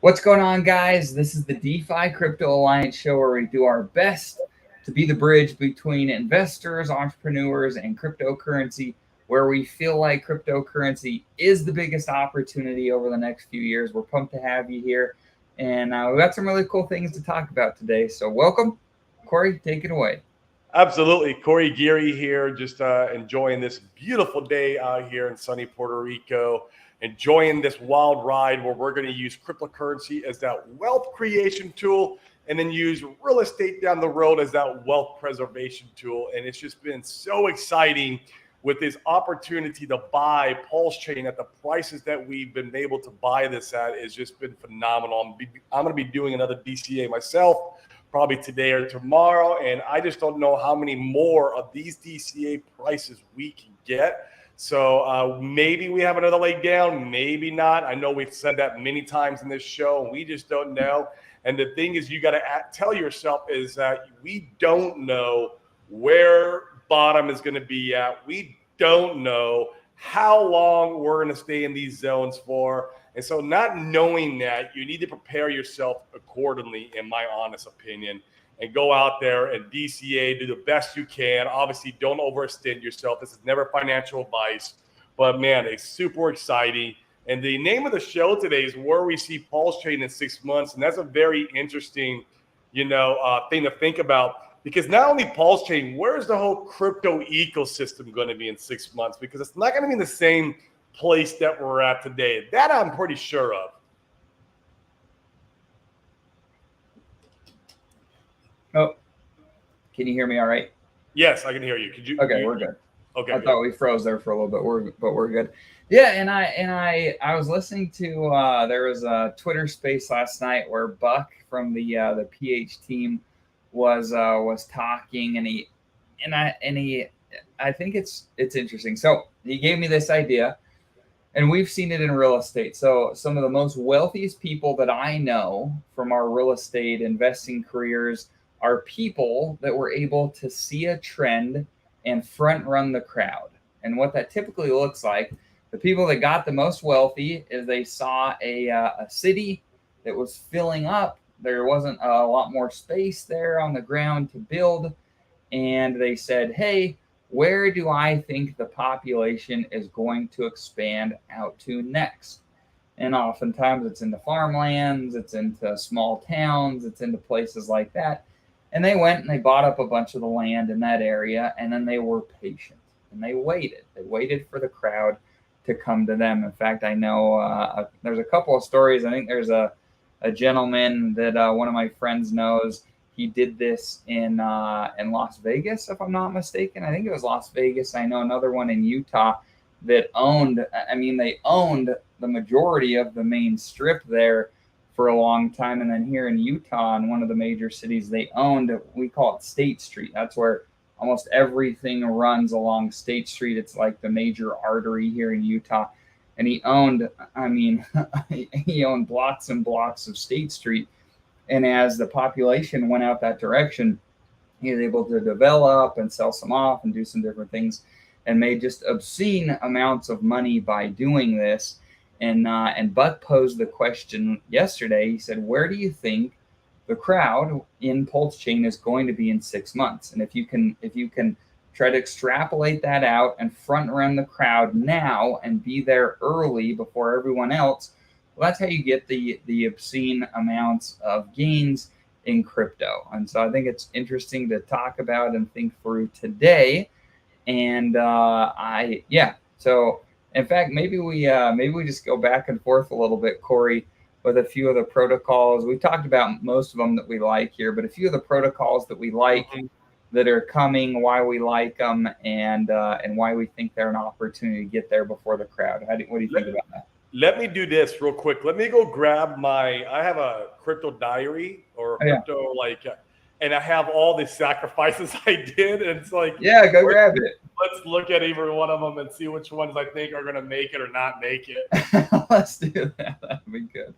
What's going on, guys? This is the DeFi Crypto Alliance show where we do our best to be the bridge between investors, entrepreneurs, and cryptocurrency, where we feel like cryptocurrency is the biggest opportunity over the next few years. We're pumped to have you here, and we've got some really cool things to talk about today. So, welcome. Corey, take it away. Absolutely. Corey Geary here, just enjoying this beautiful day out here in sunny Puerto Rico, enjoying this wild ride where we're going to use cryptocurrency as that wealth creation tool and then use real estate down the road as that wealth preservation tool. And it's just been so exciting with this opportunity to buy Pulsechain at the prices that we've been able to buy this at. It's just been phenomenal. I'm going to be doing another DCA myself probably today or tomorrow. And I just don't know how many more of these DCA prices we can get. So maybe we have another leg down, maybe not. I know we've said that many times in this show, and we just don't know. And the thing is, you got to tell yourself is that we don't know where bottom is going to be at. We don't know how long we're going to stay in these zones for. And so not knowing that, you need to prepare yourself accordingly, in my honest opinion, and go out there and DCA, do the best you can. Obviously, don't overextend yourself. This is never financial advice, but man, it's super exciting. And the name of the show today is where we see Pulsechain in 6 months. And that's a very interesting, thing to think about, because not only Pulsechain, where's the whole crypto ecosystem going to be in 6 months? Because it's not going to be in the same place that we're at today. That I'm pretty sure of. Oh, can you hear me all right? Yes, I can hear you. Could you? Okay, we're good. Okay. I thought we froze there for a little bit. We're good. Yeah, and I was listening to there was a Twitter space last night where Buck from the PH team was talking, and I think it's interesting. So he gave me this idea, and we've seen it in real estate. So some of the most wealthiest people that I know from our real estate investing careers are people that were able to see a trend and front run the crowd. And what that typically looks like, the people that got the most wealthy is they saw a city that was filling up. There wasn't a lot more space there on the ground to build. And they said, hey, where do I think the population is going to expand out to next? And oftentimes it's into farmlands, it's into small towns, it's into places like that. And they went and they bought up a bunch of the land in that area, and then they were patient and they waited. They waited for the crowd to come to them. In fact, I know there's a couple of stories. I think there's a gentleman that one of my friends knows. He did this in Las Vegas, if I'm not mistaken. I think it was Las Vegas. I know another one in Utah that owned. I mean, they owned the majority of the main strip there for a long time, and then here in Utah, in one of the major cities, they owned. We call it State Street. That's where almost everything runs along State Street. It's like the major artery here in Utah. And he owned. I mean, he owned blocks and blocks of State Street. And as the population went out that direction, he was able to develop and sell some off and do some different things, and made just obscene amounts of money by doing this. And Buck posed the question yesterday. He said, "Where do you think the crowd in Pulsechain is going to be in 6 months?" And if you can try to extrapolate that out and front run the crowd now and be there early before everyone else, well, that's how you get the obscene amounts of gains in crypto. And so I think it's interesting to talk about and think through today. And so in fact, maybe we just go back and forth a little bit, Corey, with a few of the protocols. We talked about most of them that we like here, but a few of the protocols that we like that are coming, why we like them, and why we think they're an opportunity to get there before the crowd. What do you think about that? Let me do this real quick. Let me go grab I have a crypto diary or crypto and I have all the sacrifices I did. And it's like, yeah, go grab it. Let's look at every one of them and see which ones I think are going to make it or not make it. Let's do that. That'd be good.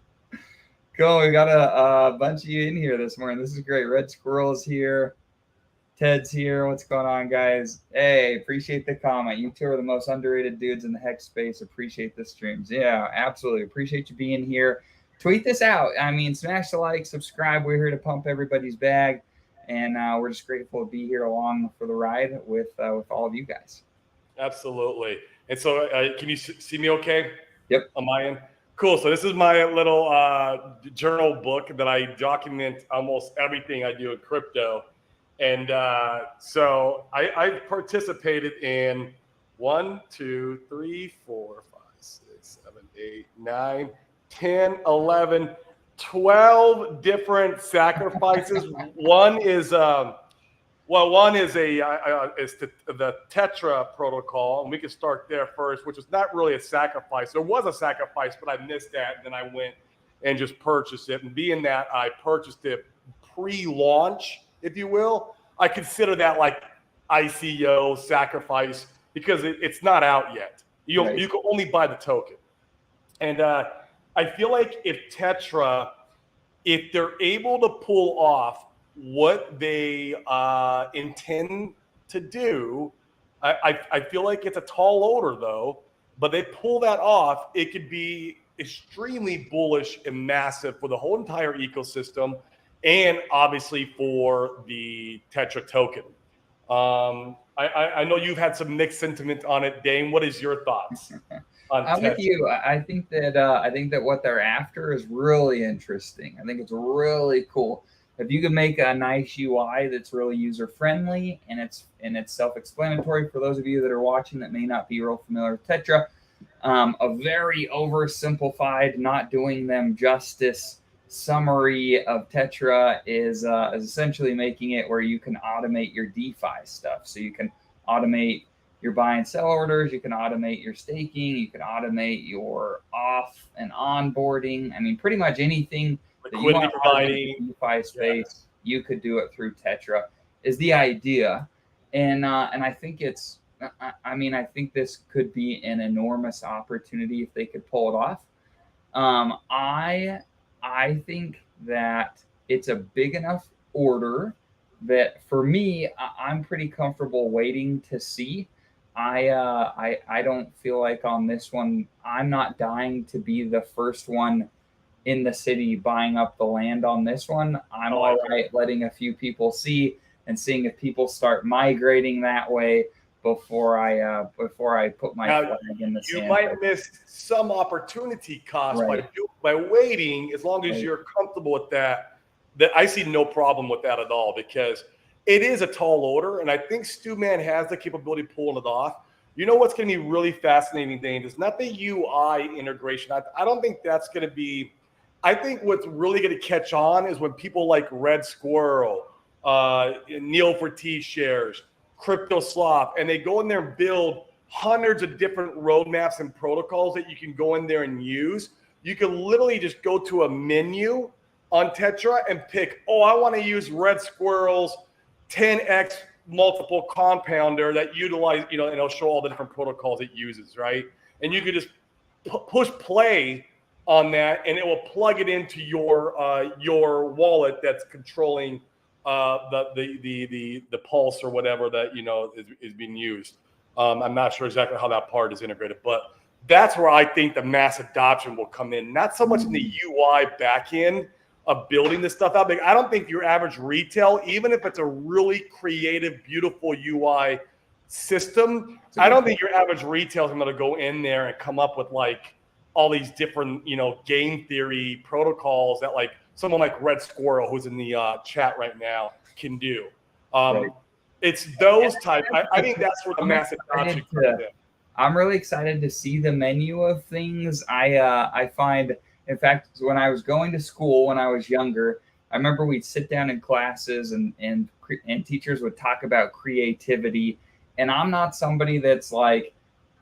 Cool. We got a bunch of you in here this morning. This is great. Red Squirrel's here. Ted's here. What's going on, guys? Hey, appreciate the comment. You two are the most underrated dudes in the hex space. Appreciate the streams. Yeah, absolutely. Appreciate you being here. tweet this out. I mean, smash the like, subscribe. We're here to pump everybody's bag, and we're just grateful to be here along for the ride with all of you guys. Absolutely. And so, can you see me okay? Yep. On my end? Cool. So this is my little journal book that I document almost everything I do in crypto. And so I participated in 1, 2, 3, 4, 5, 6, 7, 8, 9, 10, 11, 12 different sacrifices. One is the Tetra protocol, and we can start there first, which is not really a sacrifice. There was a sacrifice, but I missed that, and then I went and just purchased it. And being that I purchased it pre-launch, if you will, I consider that like ICO sacrifice because it's not out yet. You can only buy the token. And I feel like if Tetra, if they're able to pull off what they intend to do, I feel like it's a tall order though, but they pull that off, it could be extremely bullish and massive for the whole entire ecosystem and obviously for the Tetra token. I know you've had some mixed sentiment on it, Dane. What is your thoughts on I'm Tetra? with you. I think that what they're after is really interesting. I think it's really cool. If you can make a nice UI that's really user friendly and it's self-explanatory for those of you that are watching that may not be real familiar with Tetra, a very oversimplified, not doing them justice summary of Tetra is essentially making it where you can automate your DeFi stuff. So you can automate your buy and sell orders, you can automate your staking, you can automate your off and onboarding. I mean, pretty much anything that you want to automate in the DeFi space, you could do it through Tetra is the idea. And I think I think this could be an enormous opportunity if they could pull it off. I think that it's a big enough order that for me, I'm pretty comfortable waiting to see. I don't feel like on this one, I'm not dying to be the first one in the city buying up the land on this one. I'm all right letting a few people see and seeing if people start migrating that way before I put my flag in the sand. You might miss some opportunity cost by waiting, as long as you're comfortable with that. That I see no problem with that at all, because it is a tall order, and I think Stewman has the capability of pulling it off. You know what's going to be really fascinating, Dane, is not the UI integration. I don't think that's going to be. I think what's really going to catch on is when people like Red Squirrel, Neil for T shares, Crypto Slop, and they go in there and build hundreds of different roadmaps and protocols that you can go in there and use. You can literally just go to a menu on Tetra and pick, I want to use Red Squirrel's 10x multiple compounder that utilize, and it'll show all the different protocols it uses, right? And you could just push play on that, and it will plug it into your wallet that's controlling the Pulse or whatever that is being used. I'm not sure exactly how that part is integrated, but that's where I think the mass adoption will come in. Not so much in the UI backend of building this stuff out. Like, I don't think your average retail, even if it's a really creative, beautiful UI system, I don't think your average retail is going to go in there and come up with like all these different, game theory protocols that like someone like Red Squirrel, who's in the chat right now, can do. It's those type. I think that's where the mass adoption comes in. I'm really excited to see the menu of things. I find, in fact, when I was going to school when I was younger, I remember we'd sit down in classes and teachers would talk about creativity. And I'm not somebody that's like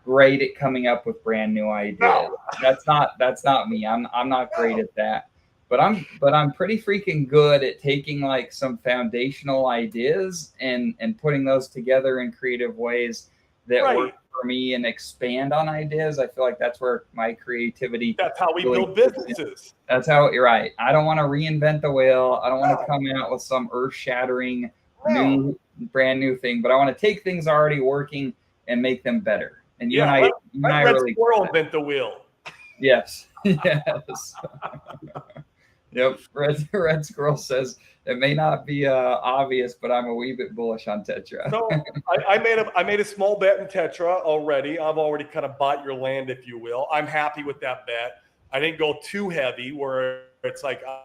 great at coming up with brand new ideas. No. That's not me. I'm not great at that. But I'm pretty freaking good at taking like some foundational ideas and putting those together in creative ways that work for me and expand on ideas. I feel like that's where my creation. That's how we build businesses. That's how you're right. I don't want to reinvent the wheel. I don't want to come out with some earth-shattering brand new thing, but I want to take things already working and make them better. And you and I let Red Squirrel invent the wheel. Yes. Yes. Yep. Red Squirrel says it may not be obvious, but I'm a wee bit bullish on Tetra. So I made a small bet in Tetra already. I've already kind of bought your land, if you will. I'm happy with that bet. I didn't go too heavy where it's like I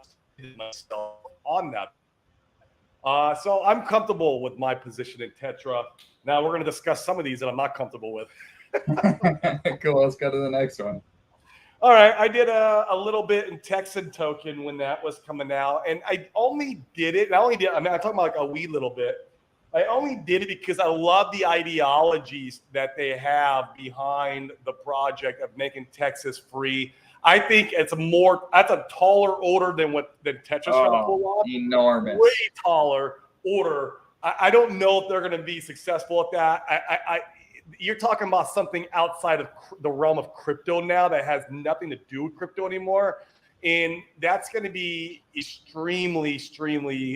myself on that. So I'm comfortable with my position in Tetra. Now we're going to discuss some of these that I'm not comfortable with. Cool. Let's go to the next one. All right, I did a little bit in Texan token when that was coming out, and I only did it. I'm talking about like a wee little bit. I only did it because I love the ideologies that they have behind the project of making Texas free. I think that's a taller order than Tetra's trying to pull off. Enormous, way taller order. I don't know if they're going to be successful at that. You're talking about something outside of the realm of crypto now that has nothing to do with crypto anymore. And that's going to be extremely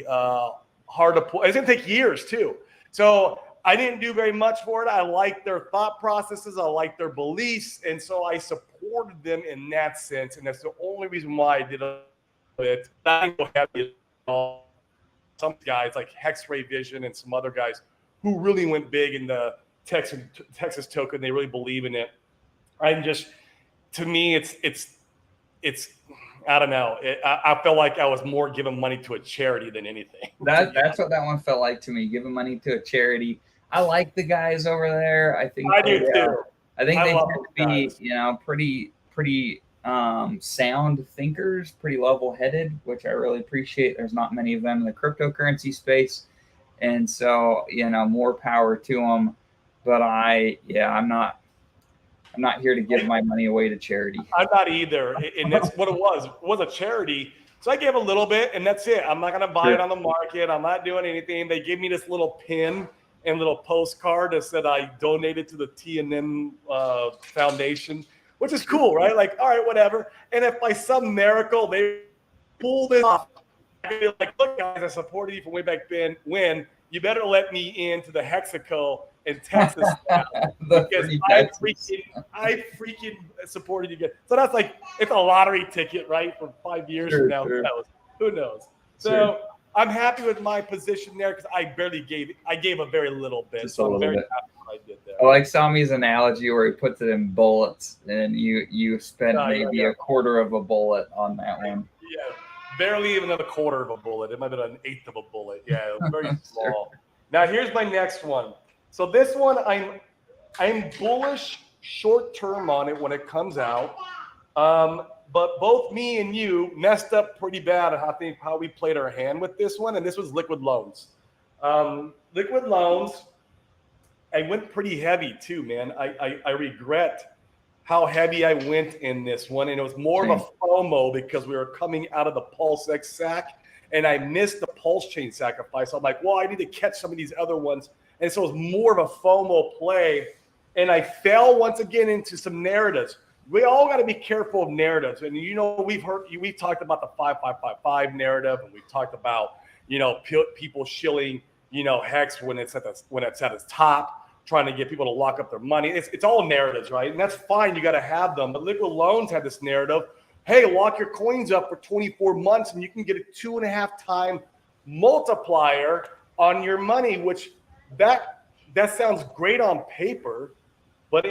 hard to pull. It's going to take years too. So I didn't do very much for it. I like their thought processes. I like their beliefs. And so I supported them in that sense. And that's the only reason why I did it. I didn't go heavy at all. Some guys like Hex-Ray Vision and some other guys who really went big in the Texas token. They really believe in it. To me, it's I don't know. I felt like I was more giving money to a charity than anything. That's what that one felt like to me. Giving money to a charity. I like the guys over there. I think I do too. I think they tend to be, pretty sound thinkers, pretty level-headed, which I really appreciate. There's not many of them in the cryptocurrency space, and so more power to them. But I'm not here to give my money away to charity. I'm not either, and that's what it was. It was a charity, so I gave a little bit, and that's it. I'm not going to buy it on the market. I'm not doing anything. They gave me this little pin and little postcard that said I donated to the TNM Foundation, which is cool, right? Like, all right, whatever. And if by some miracle they pull this off, I'd be like, look, guys, I supported you from way back then. When you better let me into the Hexaco in Texas now, because I freaking supported you guys. So that's like, it's a lottery ticket, right? For 5 years from now, who knows? So I'm happy with my position there because I gave a very little bit. Just so I'm very happy what I did there. I like Sami's analogy where he puts it in bullets, and you spent maybe a quarter of a bullet on that one. Yeah, barely even a quarter of a bullet. It might have been an eighth of a bullet. Yeah, it was very small. Now here's my next one. So this one, I'm bullish short term on it when it comes out. But both me and you messed up pretty bad at how we played our hand with this one, and this was liquid loans. Liquid loans, I went pretty heavy too, man. I regret how heavy I went in this one, and it was more of a FOMO because we were coming out of the Pulsechain sack, and I missed the Pulsechain sacrifice. So I'm like, well, I need to catch some of these other ones, and so it was more of a FOMO play, and I fell once again into some narratives. We all got to be careful of narratives, and we've talked about the 5555 narrative, and we've talked about people shilling Hex when it's at its top, trying to get people to lock up their money. It's all narratives, right? And that's fine. You got to have them. But liquid loans had this narrative. Hey, lock your coins up for 24 months, and you can get a 2.5-time multiplier on your money. Which that sounds great on paper. But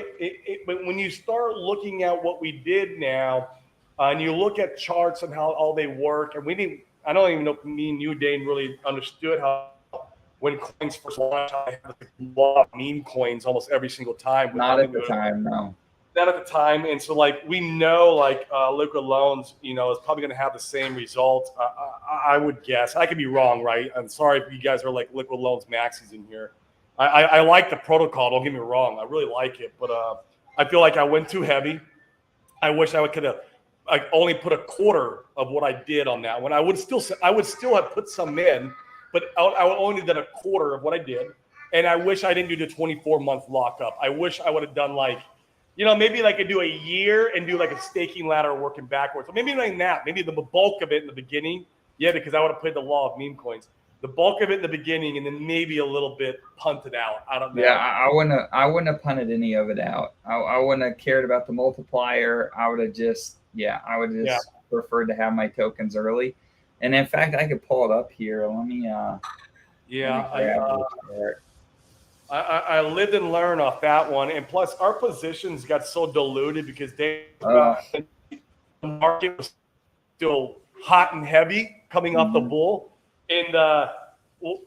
when you start looking at what we did now, and you look at charts and how all they work, and I don't even know if me and you, Dane, really understood how when coins first launched, I had a lot of meme coins almost every single time. Not at the time, no. Not at the time, and so we know liquid loans, is probably going to have the same result. I would guess. I could be wrong, right? I'm sorry if you guys are like liquid loans maxis in here. I like the protocol. Don't get me wrong. I really like it, but I feel like I went too heavy. I wish I could have only put a quarter of what I did on that one. I would still have put some in, but I would only done a quarter of what I did. And I wish I didn't do the 24-month lockup. I wish I would have done maybe I could do a year and do a staking ladder working backwards. So maybe like that. Maybe the bulk of it in the beginning. Yeah, because I would have played the law of meme coins. The bulk of it in the beginning, and then maybe a little bit punted out. I don't know. Yeah, I wouldn't have punted any of it out. I wouldn't have cared about the multiplier. I would have just put preferred to have my tokens early. And in fact, I could pull it up here. Let me grab the chart. I lived and learned off that one, and plus our positions got so diluted because the market was still hot and heavy coming off the bull, and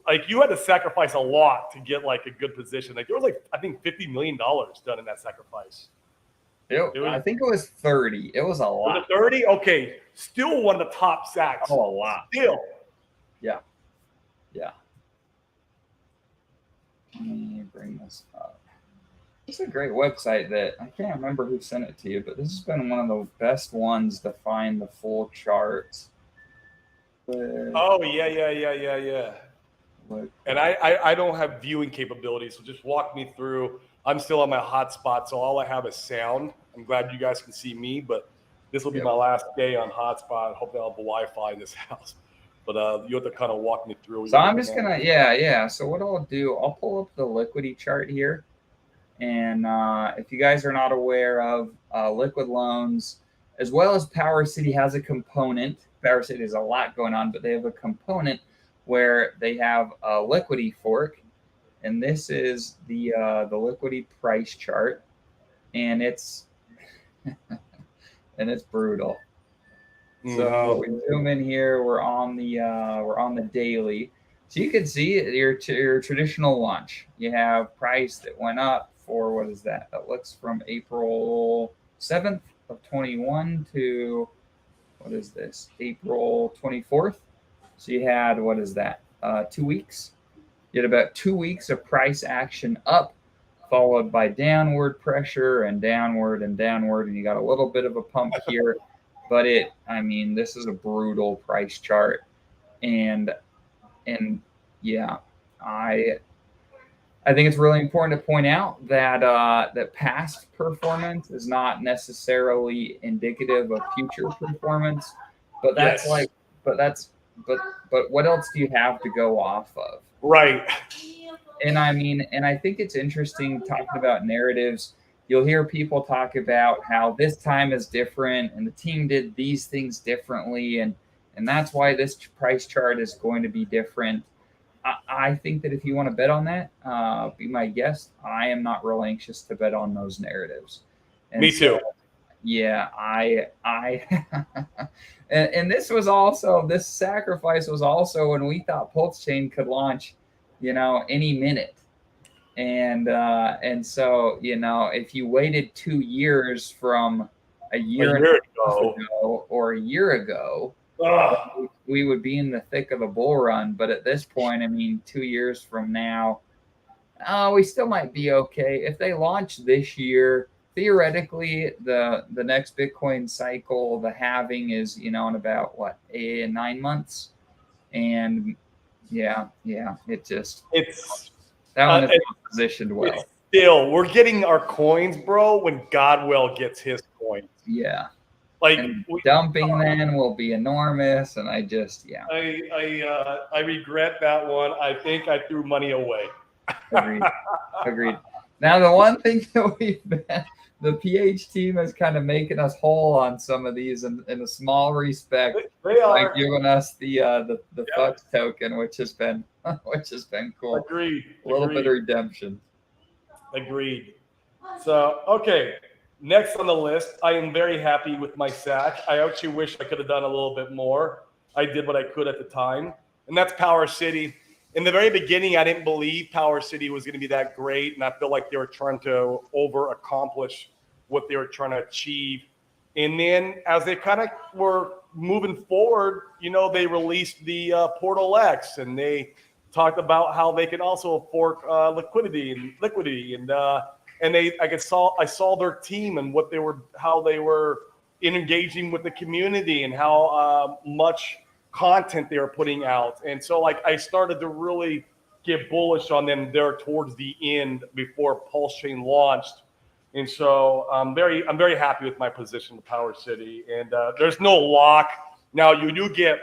like you had to sacrifice a lot to get like a good position. Like there was like I think $50 million done in that sacrifice. I think it was 30. It was a lot. Was it 30? Okay, still one of the top sacks. Oh, a lot. Still. Yeah. Let me bring this up. It's a great website that I can't remember who sent it to you, but this has been one of the best ones to find the full charts. Oh, yeah. And I don't have viewing capabilities, so just walk me through. I'm still on my hotspot, so all I have is sound. I'm glad you guys can see me, but this will be my last day on hotspot. Hopefully I'll have Wi-Fi in this house. But you have to kind of walk me through. So I'm just going to, So what I'll do, I'll pull up the liquidity chart here. And if you guys are not aware of liquid loans, as well as Power City has a component. Power City has a lot going on, but they have a component where they have a liquidity fork. And this is the liquidity price chart. And it's and it's brutal. So we zoom in here. We're on the daily, so you can see your traditional launch. You have price that went up for what is that? That looks from April 7th of 21 to what is this? April 24th. So you had what is that? 2 weeks. You had about 2 weeks of price action up, followed by downward pressure and downward, and you got a little bit of a pump here. But this is a brutal price chart, and yeah, I think it's really important to point out that that past performance is not necessarily indicative of future performance. But but what else do you have to go off of? Right. And I think it's interesting talking about narratives. You'll hear people talk about how this time is different and the team did these things differently. And that's why this price chart is going to be different. I think that if you want to bet on that, be my guest. I am not real anxious to bet on those narratives. And me too. Yeah, and this sacrifice was also when we thought Pulsechain could launch, any minute. And so, if you waited 2 years from a year ago or a year ago, we would be in the thick of a bull run. But at this point, 2 years from now, we still might be okay. If they launch this year, theoretically, the next Bitcoin cycle, the halving is, in about 9 months. And that one is positioned well. Still, we're getting our coins, bro, when Godwell gets his coins. Yeah. Like dumping then will be enormous. And I regret that one. I think I threw money away. Agreed. Now, the one thing that the PH team is kind of making us whole on some of these in a small respect. They are like giving us the Fux token, which has been cool. Agreed. A little bit of redemption. Agreed. So, okay. Next on the list, I am very happy with my sack. I actually wish I could have done a little bit more. I did what I could at the time. And that's Power City. In the very beginning, I didn't believe Power City was going to be that great. And I feel like they were trying to over-accomplish what they were trying to achieve. And then as they kind of were moving forward, they released the Portal X, and they talked about how they can also fork liquidity, and I saw their team and how they were engaging with the community and how much content they were putting out. And so I started to really get bullish on them there towards the end before Pulsechain launched. And so I'm very happy with my position with Power City. And there's no lock. Now you do get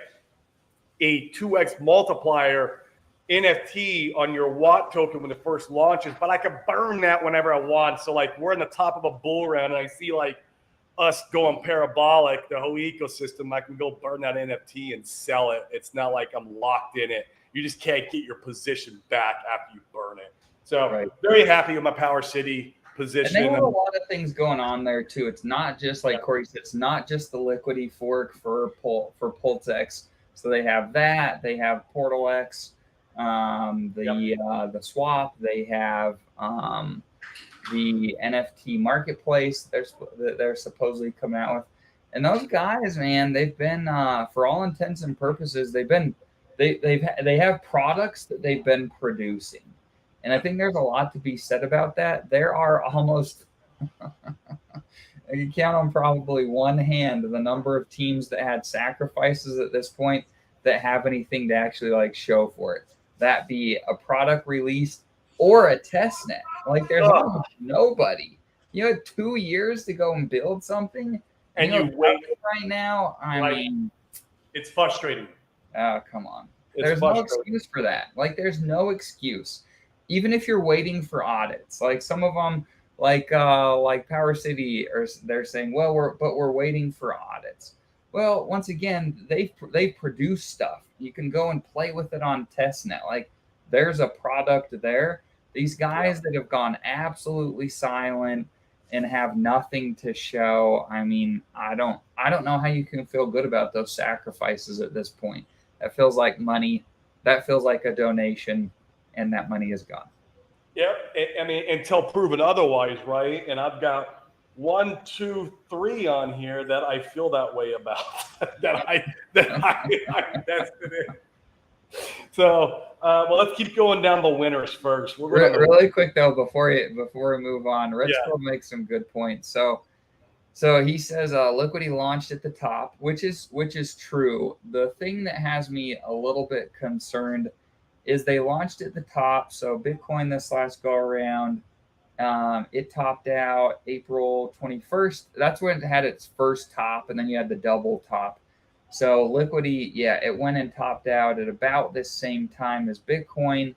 a 2x multiplier NFT on your Watt token when it first launches, but I can burn that whenever I want. So we're in the top of a bull run and I see us going parabolic, the whole ecosystem, I can go burn that NFT and sell it. It's not like I'm locked in it. You just can't get your position back after you burn it. So very happy with my Power City position. And they have a lot of things going on there too. It's not just like Corey said, it's not just the Liquidity fork for Pulsechain. So they have that. They have Portal X, the swap. They have the NFT marketplace. They're supposedly coming out with, and those guys, man, they've been for all intents and purposes, they have products that they've been producing. And I think there's a lot to be said about that. There are almost, you count on probably one hand the number of teams that had sacrifices at this point that have anything to actually like show for it. That be a product release or a test net. Like there's almost nobody. You had 2 years to go and build something. And you wait right now. I mean, it's frustrating. Oh, come on. There's no excuse for that. Like there's no excuse. Even if you're waiting for audits, like some of them, like Power City, or they're saying, well, we're waiting for audits. Well, once again, they produce stuff. You can go and play with it on testnet. Like there's a product there. These guys that have gone absolutely silent and have nothing to show. I mean, I don't know how you can feel good about those sacrifices at this point. That feels like money. That feels like a donation. And that money is gone. Yeah, I mean, until proven otherwise, right? And I've got 1, 2, 3 on here that I feel that way about. I tested it. So, well, let's keep going down the winners first. Really quick though, before we move on, Rich will make some good points. So he says Liquidity launched at the top, which is true. The thing that has me a little bit concerned is they launched at the top. So Bitcoin this last go around, it topped out April 21st. That's when it had its first top, and then you had the double top. So Liquidity, it went and topped out at about the same time as Bitcoin,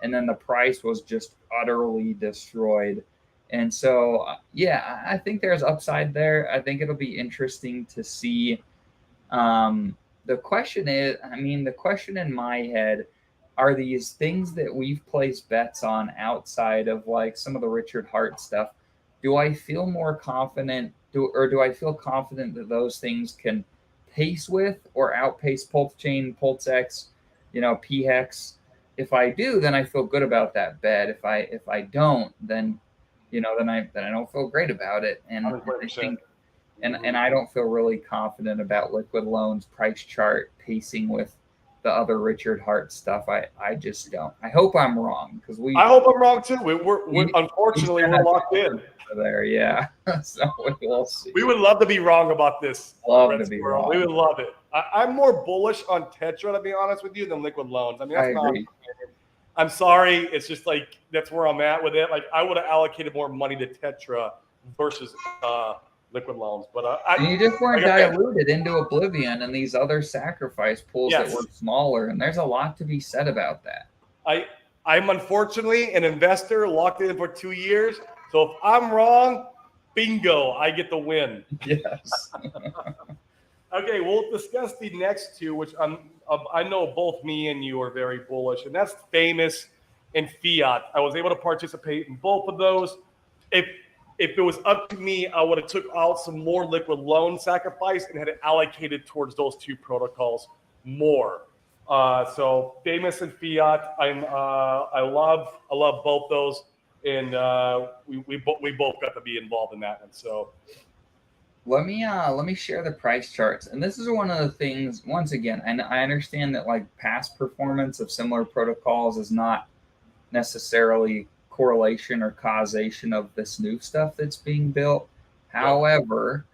and then the price was just utterly destroyed. And so, I think there's upside there. I think it'll be interesting to see. The question in my head, are these things that we've placed bets on outside of like some of the Richard Hart stuff? Do I feel more confident, do I feel confident that those things can pace with or outpace Pulsechain, PulseX, PHEX? If I do, then I feel good about that bet. If I don't, then then I don't feel great about it. And I think, and I don't feel really confident about Liquid Loans price chart pacing with the other Richard Hart stuff. I just don't. I hope I'm wrong, because I hope I'm wrong too. We're unfortunately we're locked in there. Yeah. So we'll see. We would love to be wrong about this. Love to be wrong. We would love it. I'm more bullish on Tetra, to be honest with you, than Liquid Loans. I mean, that's not. I'm sorry. It's just like that's where I'm at with it. Like I would have allocated more money to Tetra versus Liquid Loans, but you just weren't diluted into oblivion in these other sacrifice pools that were smaller, and there's a lot to be said about that. I'm unfortunately an investor locked in for 2 years, so if I'm wrong, bingo, I get the win. Yes. Okay, we'll discuss the next two, which I know both me and you are very bullish, and that's Famous and Fiat. I was able to participate in both of those. If it was up to me, I would have took out some more Liquid Loan sacrifice and had it allocated towards those two protocols more. So Famous and Fiat, I love both those, and we both got to be involved in that one. So let me share the price charts, and this is one of the things. Once again, and I understand that like past performance of similar protocols is not necessarily correlation or causation of this new stuff that's being built. However,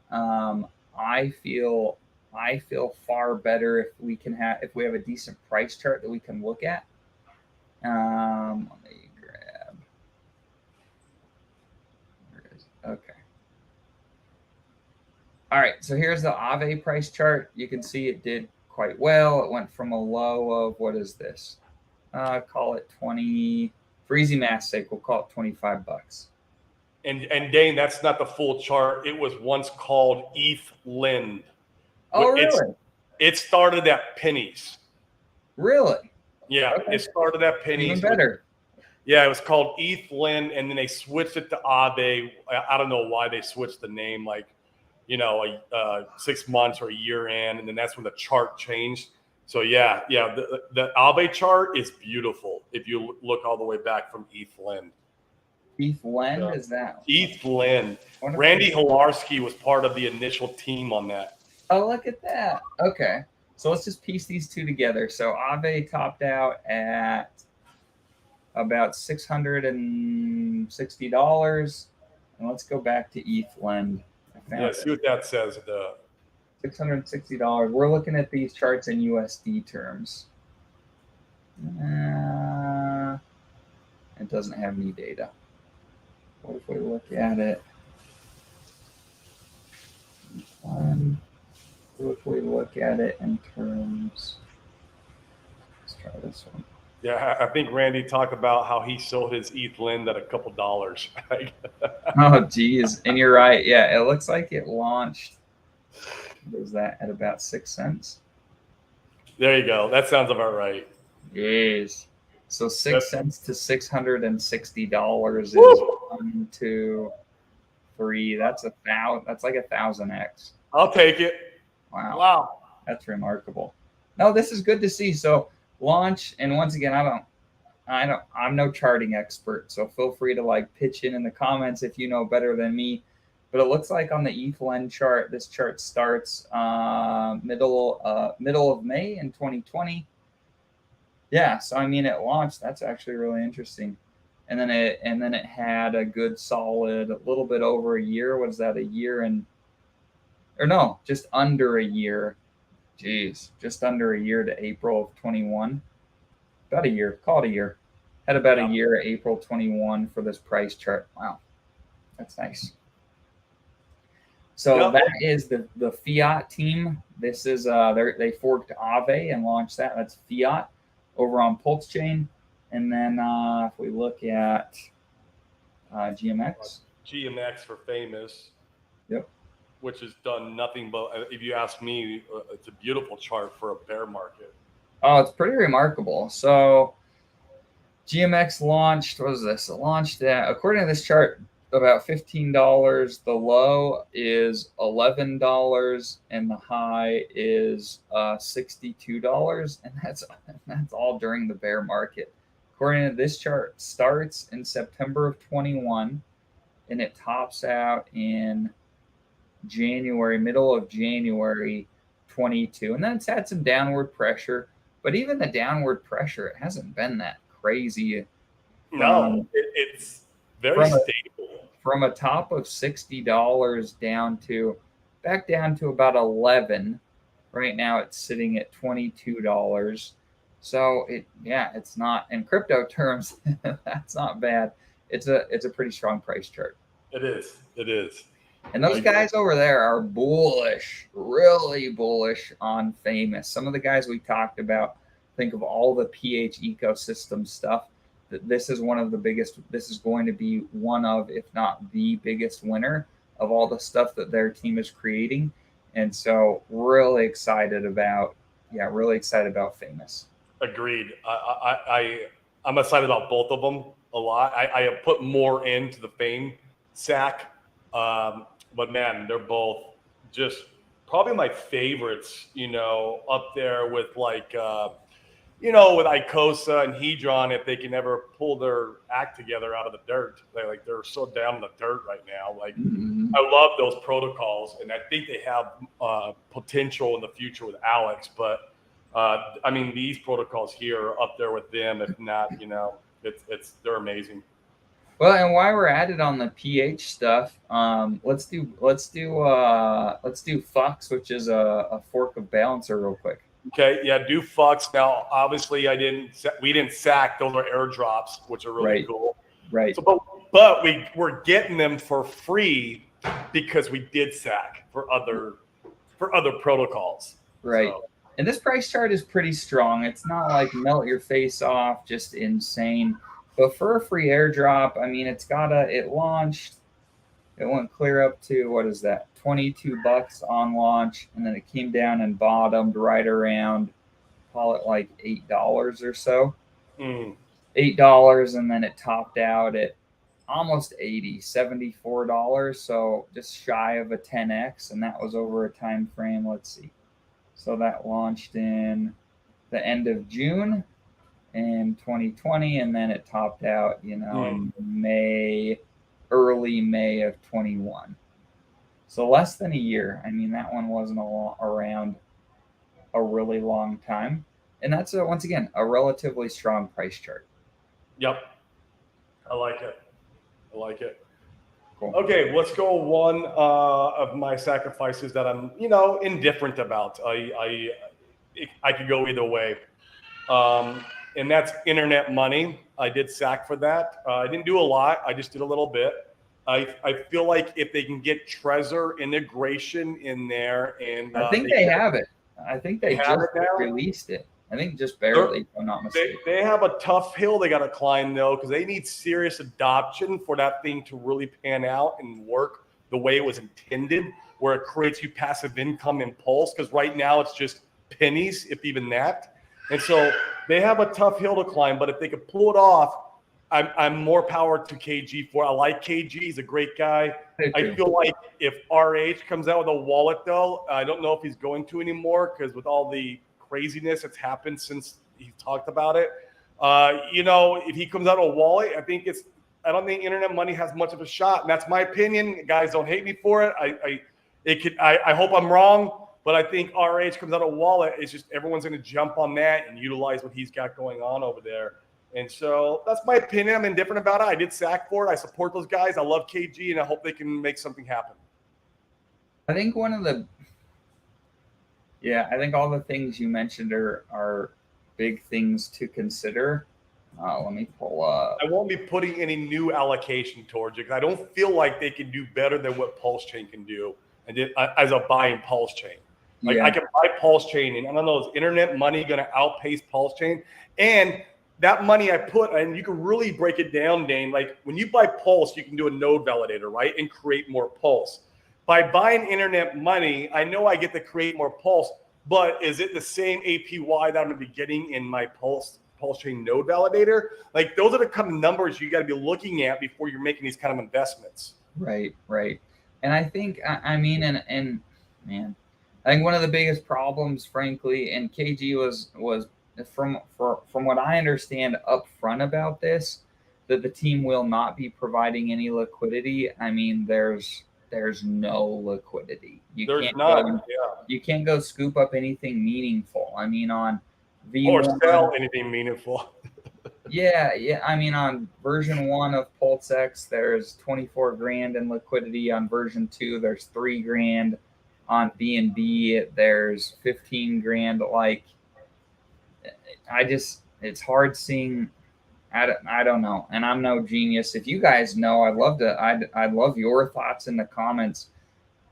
I feel far better if we have a decent price chart that we can look at. Let me grab. Okay. All right. So here's the Aave price chart. You can see it did quite well. It went from a low of, what is this? Call it 20. For easy math's sake, we'll call it $25. And Dane, that's not the full chart. It was once called ETH Lind. Oh, really? It started at pennies. Really? Yeah, Okay. it started at pennies. Even better. Yeah, it was called ETH Lind, and then they switched it to Aave. I don't know why they switched the name, like, 6 months or a year in, and then that's when the chart changed. So yeah, the Aave chart is beautiful if you look all the way back from ETH Lind. ETH Lind, is that? ETH Lind. Randy Hilarski was part of the initial team on that. Oh, look at that. Okay. So let's just piece these two together. So Aave topped out at about $660. And let's go back to ETH Lind. Yeah, see what that says. $660. We're looking at these charts in USD terms. It doesn't have any data. What if we look at it? What if we look at it in terms? Let's try this one. Yeah, I think Randy talked about how he sold his ETH Lind at a couple dollars. Oh, geez. And you're right. Yeah, it looks like it launched. What is that, at about 6 cents? There you go. That sounds about right. Yes. So 6 cents to $660 is Woo! 1, 2, 3. That's like 1,000x. I'll take it. Wow. That's remarkable. No, this is good to see. So launch, and once again, I'm no charting expert, so feel free to pitch in the comments if you know better than me. But it looks like on the ETH Lind chart, this chart starts middle of May in 2020. Yeah, so I mean, it launched. That's actually really interesting. And then it had a good solid, a little bit over a year. What is that? Just under a year. Jeez, just under a year to April of 21. About a year. Call it a year. Had about a year, April 21 for this price chart. Wow, that's nice. So that is the fiat team. This is they forked Aave and launched that. That's fiat over on Pulsechain. And then if we look at GMX for Famous. Yep. Which has done nothing but, if you ask me, it's a beautiful chart for a bear market. Oh, it's pretty remarkable. So GMX launched, what was this? It launched at, according to this chart, about $15. The low is $11 and the high is $62. And that's all during the bear market. According to this chart, starts in September of 21 and it tops out in middle of January 22. And then it's had some downward pressure, but even the downward pressure, it hasn't been that crazy. No, it's very stable. From a top of $60 back down to about 11. Right now it's sitting at $22. So it's not, in crypto terms, that's not bad. It's a pretty strong price chart. It is. And those guys over there are bullish, really bullish on Famous. Some of the guys we talked about, think of all the PH ecosystem stuff. This is one of the biggest. This is going to be one of, if not the biggest winner of all the stuff that their team is creating. And so really excited about Famous. Agreed. I'm excited about both of them a lot. I have put more into the Fame sack. But man, they're both just probably my favorites, up there with with Icosa and Hedron, if they can ever pull their act together out of the dirt. They're so down in the dirt right now. I love those protocols, and I think they have potential in the future with Alex. But these protocols here are up there with them. If not, they're amazing. Well, and while we're at it on the PH stuff, let's do Fox, which is a fork of Balancer, real quick. Okay, yeah, do Fox. Now, obviously, we didn't sack. Those are airdrops, which are really cool. Right. So, but we're getting them for free because we did sack for other protocols. Right. So. And this price chart is pretty strong. It's not like melt your face off, just insane. But for a free airdrop, it launched It went clear up to, what is that, $22 on launch, and then it came down and bottomed right around, call it like $8 or so. $8, and then it topped out at almost 80, $74. So just shy of a 10x, and that was over a time frame. Let's see. So that launched in the end of June in 2020, and then it topped out, in May, early May of 21. So less than a year. I mean, that one wasn't around a really long time. And that's, once again, a relatively strong price chart. Yep. I like it. I like it. Cool. Okay, let's go one of my sacrifices that I'm, indifferent about. I could go either way. And that's internet money. I did SAC for that. I didn't do a lot. I just did a little bit. I feel like if they can get Trezor integration in there, and I think they have it. I think they just released it. I think just barely, if I'm not mistaken. They have a tough hill they got to climb, though, because they need serious adoption for that thing to really pan out and work the way it was intended, where it creates you passive income in Pulse, because right now it's just pennies, if even that. And so they have a tough hill to climb, but if they could pull it off, I'm more power to KG for it. I like KG. He's a great guy. I feel like if RH comes out with a wallet, though, I don't know if he's going to anymore, because with all the craziness that's happened since he talked about it, if he comes out with a wallet, I don't think internet money has much of a shot, and that's my opinion. Guys, don't hate me for it. I hope I'm wrong, but I think RH comes out with a wallet. It's just everyone's going to jump on that and utilize what he's got going on over there. And so that's my opinion. I'm indifferent about it. I did SAC for it. I support those guys. I love KG, and I hope they can make something happen. I think I think all the things you mentioned are big things to consider. Let me pull up. I won't be putting any new allocation towards it, because I don't feel like they can do better than what Pulsechain can do, and as a buying Pulsechain. I can buy Pulsechain, and I don't know, is internet money going to outpace Pulsechain? And that money I put, and you can really break it down, Dane. Like when you buy Pulse, you can do a node validator, right? And create more Pulse. By buying internet money, I know I get to create more Pulse, but is it the same APY that I'm going to be getting in my Pulsechain node validator? Like those are the kind of numbers you got to be looking at before you're making these kind of investments. Right. And I think, I think one of the biggest problems, frankly, and KG was from what I understand upfront about this, that the team will not be providing any liquidity. I mean, there's no liquidity. You can't go scoop up anything meaningful. I mean, on V1, or sell anything meaningful. Yeah. I mean, on version 1 of PulseX, there's 24 grand in liquidity. On version 2, there's 3 grand. On BNB, there's 15 grand. Like, it's hard seeing. I don't know, and I'm no genius. If you guys know, I'd love your thoughts in the comments.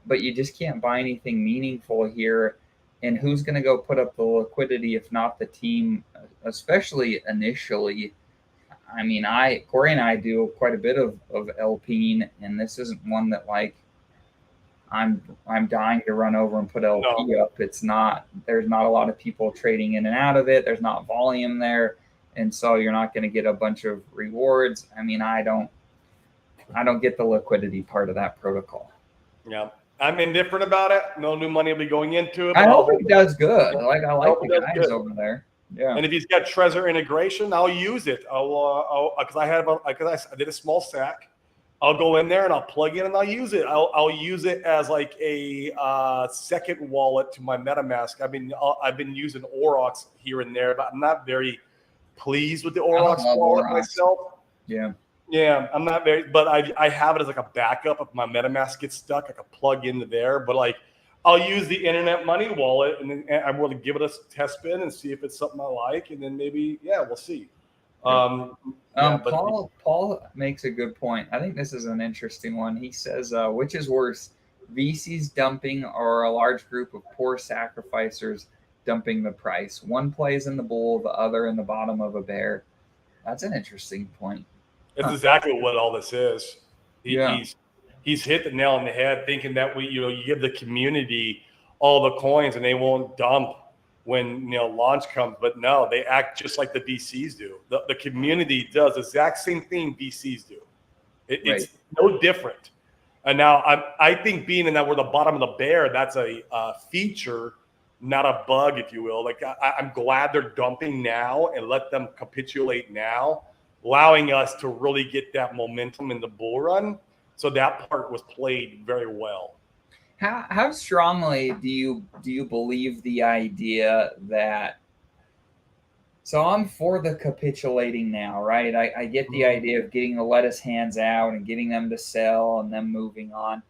But you just can't buy anything meaningful here, and who's going to go put up the liquidity if not the team, especially initially? I mean, Corey and I do quite a bit of LPing, and this isn't one that like I'm dying to run over and put LP up. It's not. There's not a lot of people trading in and out of it. There's not volume there. And so you're not going to get a bunch of rewards. I mean, I don't get the liquidity part of that protocol. Yeah, I'm indifferent about it. No new money will be going into it. I hope it does good. Like I like the guys over there. Yeah. And if he's got Trezor integration, I'll use it. Because I did a small SAC. I'll go in there and I'll plug in and I'll use it. I'll use it as like a second wallet to my MetaMask. I've been using Aurochs here and there, but I'm not very pleased with the Aurochs wallet myself. Yeah, I'm not very, but I have it as like a backup. If my MetaMask gets stuck, I can plug into there. But like, I'll use the internet money wallet, and then I'm willing to give it a test spin and see if it's something I like, and then maybe we'll see. Paul makes a good point. I think this is an interesting one. He says, which is worse, VCs dumping or a large group of poor sacrificers dumping the price? One plays in the bull, the other in the bottom of a bear. That's an interesting point. It's exactly what all this is. he's hit the nail on the head, thinking that you give the community all the coins and they won't dump when launch comes. But no, they act just like the VCs do. The community does the exact same thing VCs do. It's no different. And now I think being in that we're the bottom of the bear, that's a feature, not a bug, if you will. Like I'm glad they're dumping now and let them capitulate now, allowing us to really get that momentum in the bull run. So that part was played very well. How strongly do you believe the idea that? So I'm for the capitulating now, right? I get the idea of getting the lettuce hands out and getting them to sell and them moving on.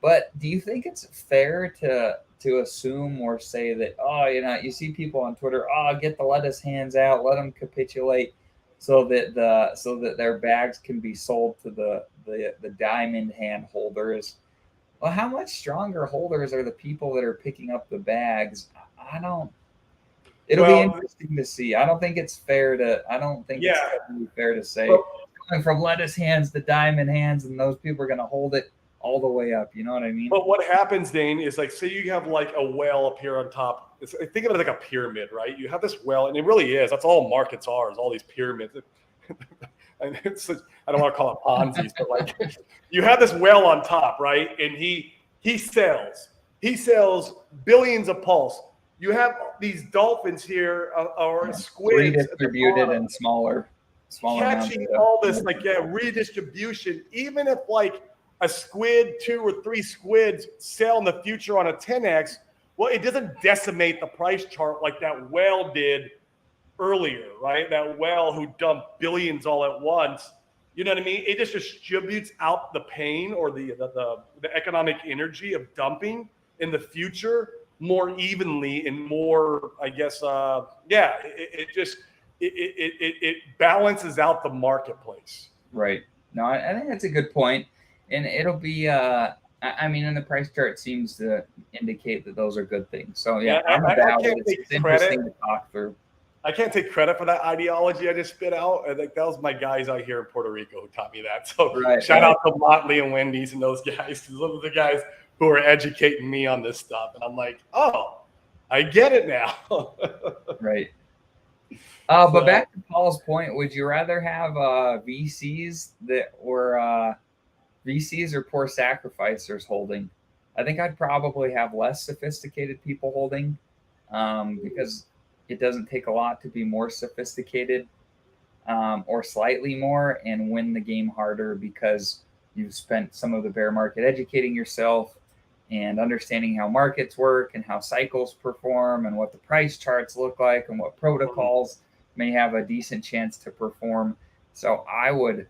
But do you think it's fair to assume or say that, oh, you see people on Twitter, oh, get the lettuce hands out, let them capitulate so that their bags can be sold to the diamond hand holders. Well, how much stronger holders are the people that are picking up the bags? It'll be interesting to see. I don't think it's fair to. I don't think it's really fair to say going from lettuce hands to diamond hands, and those people are going to hold it all the way up. You know what I mean? But what happens, Dane, is like, say you have like a whale up here on top. Think of it like a pyramid, right? You have this whale, and it really is. That's all markets are, is all these pyramids. And I don't want to call it Ponzi's, but like you have this whale on top, right? And he sells billions of pulse. You have these dolphins here or squids redistributed and smaller catching all this redistribution. Even if like a squid, 2 or 3 squids sell in the future on a 10x, well, it doesn't decimate the price chart like that whale did earlier, right? That whale who dumped billions all at once. You know what I mean? It just distributes out the pain or the economic energy of dumping in the future more evenly and more, I guess, it balances out the marketplace. Right. No, I think that's a good point. And it'll be, and the price chart seems to indicate that those are good things. So, yeah, I'm about it. It's interesting to talk through. I can't take credit for that ideology I just spit out. I think that was my guys out here in Puerto Rico who taught me that. So shout out to Motley and Wendy's and those guys. Those are the guys who are educating me on this stuff. And I'm like, oh, I get it now. Right. But back to Paul's point, would you rather have VCs or poor sacrificers holding? I think I'd probably have less sophisticated people holding because it doesn't take a lot to be more sophisticated or slightly more and win the game harder because you've spent some of the bear market educating yourself and understanding how markets work and how cycles perform and what the price charts look like and what protocols may have a decent chance to perform. So I would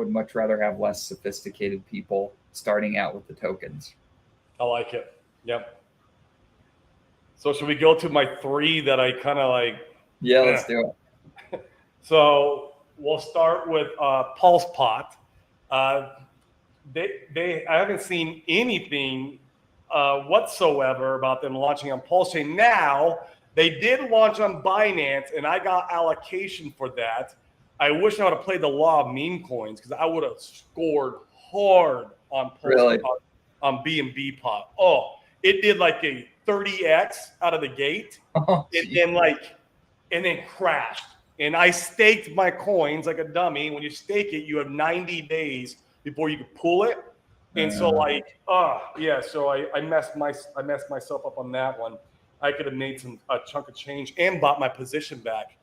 much rather have less sophisticated people starting out with the tokens. I like it. Yep. So should we go to my 3 that I kind of like? Yeah, let's do it. So we'll start with Pulse Pot. I haven't seen anything whatsoever about them launching on Pulsechain. Now, they did launch on Binance, and I got allocation for that. I wish I would have played the law of meme coins because I would have scored hard on Pulse Pot, on BNB pot. Oh, it did like a 30x out of the gate, and then crashed. And I staked my coins like a dummy. When you stake it, you have 90 days before you can pull it. And so so I messed myself up on that one. I could have made a chunk of change and bought my position back.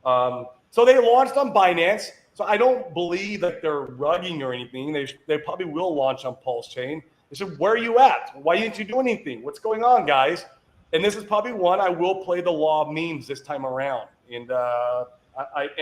So they launched on Binance. So I don't believe that they're rugging or anything. They probably will launch on Pulsechain. They said, where are you at? Why didn't you do anything? What's going on, guys? And this is probably one I will play the law of memes this time around. And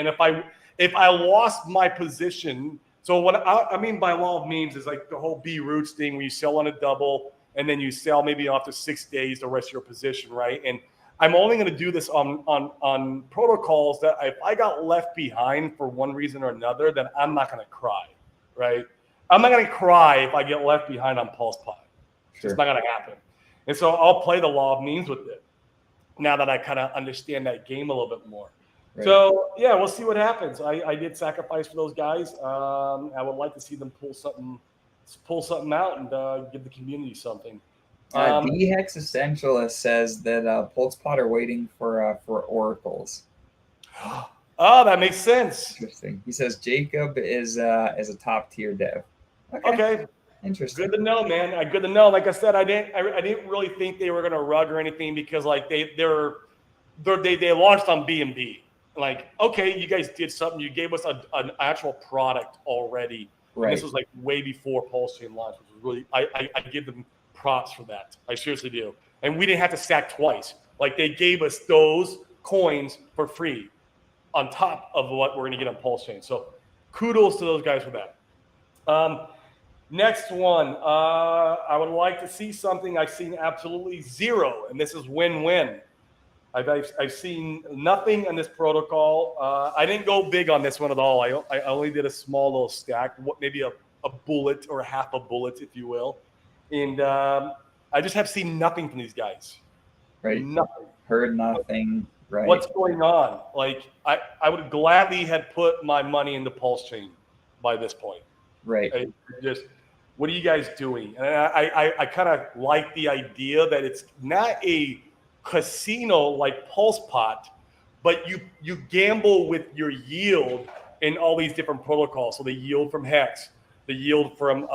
if I lost my position, so what I mean by law of memes is like the whole B roots thing where you sell on a double and then you sell maybe after 6 days the rest of your position, right? And I'm only going to do this on protocols that if I got left behind for one reason or another, then I'm not going to cry, right? I'm not going to cry if I get left behind on Pulse Pot. Sure. It's not going to happen. And so I'll play the law of memes with it now that I kind of understand that game a little bit more. Right. So yeah, we'll see what happens. I did sacrifice for those guys. I would like to see them pull something out and give the community something. D Hex Essentialist says that Pulsepot are waiting for oracles. Oh, that makes sense. Interesting. He says Jacob is a top tier dev. Okay. Interesting. Good to know, man. Good to know. Like I said, I didn't really think they were gonna rug or anything because like they launched on B&B. Like, okay, you guys did something. You gave us an actual product already. Right. And this was like way before Pulsechain launched, which was really I give them props for that. I seriously do. And we didn't have to stack twice. Like they gave us those coins for free on top of what we're gonna get on Pulsechain. So kudos to those guys for that. Next one, I would like to see something I've seen absolutely zero, and this is win-win. I've seen nothing in this protocol. I didn't go big on this one at all. I only did a small little stack, maybe a bullet or half a bullet, if you will. And I just have seen nothing from these guys. Right. Nothing. Heard nothing. Right. What's going on? Like I would gladly have put my money into Pulsechain by this point. Right. Just what are you guys doing? And I kind of like the idea that it's not a casino like Pulsepot, but you gamble with your yield in all these different protocols. So the yield from Hex, the yield from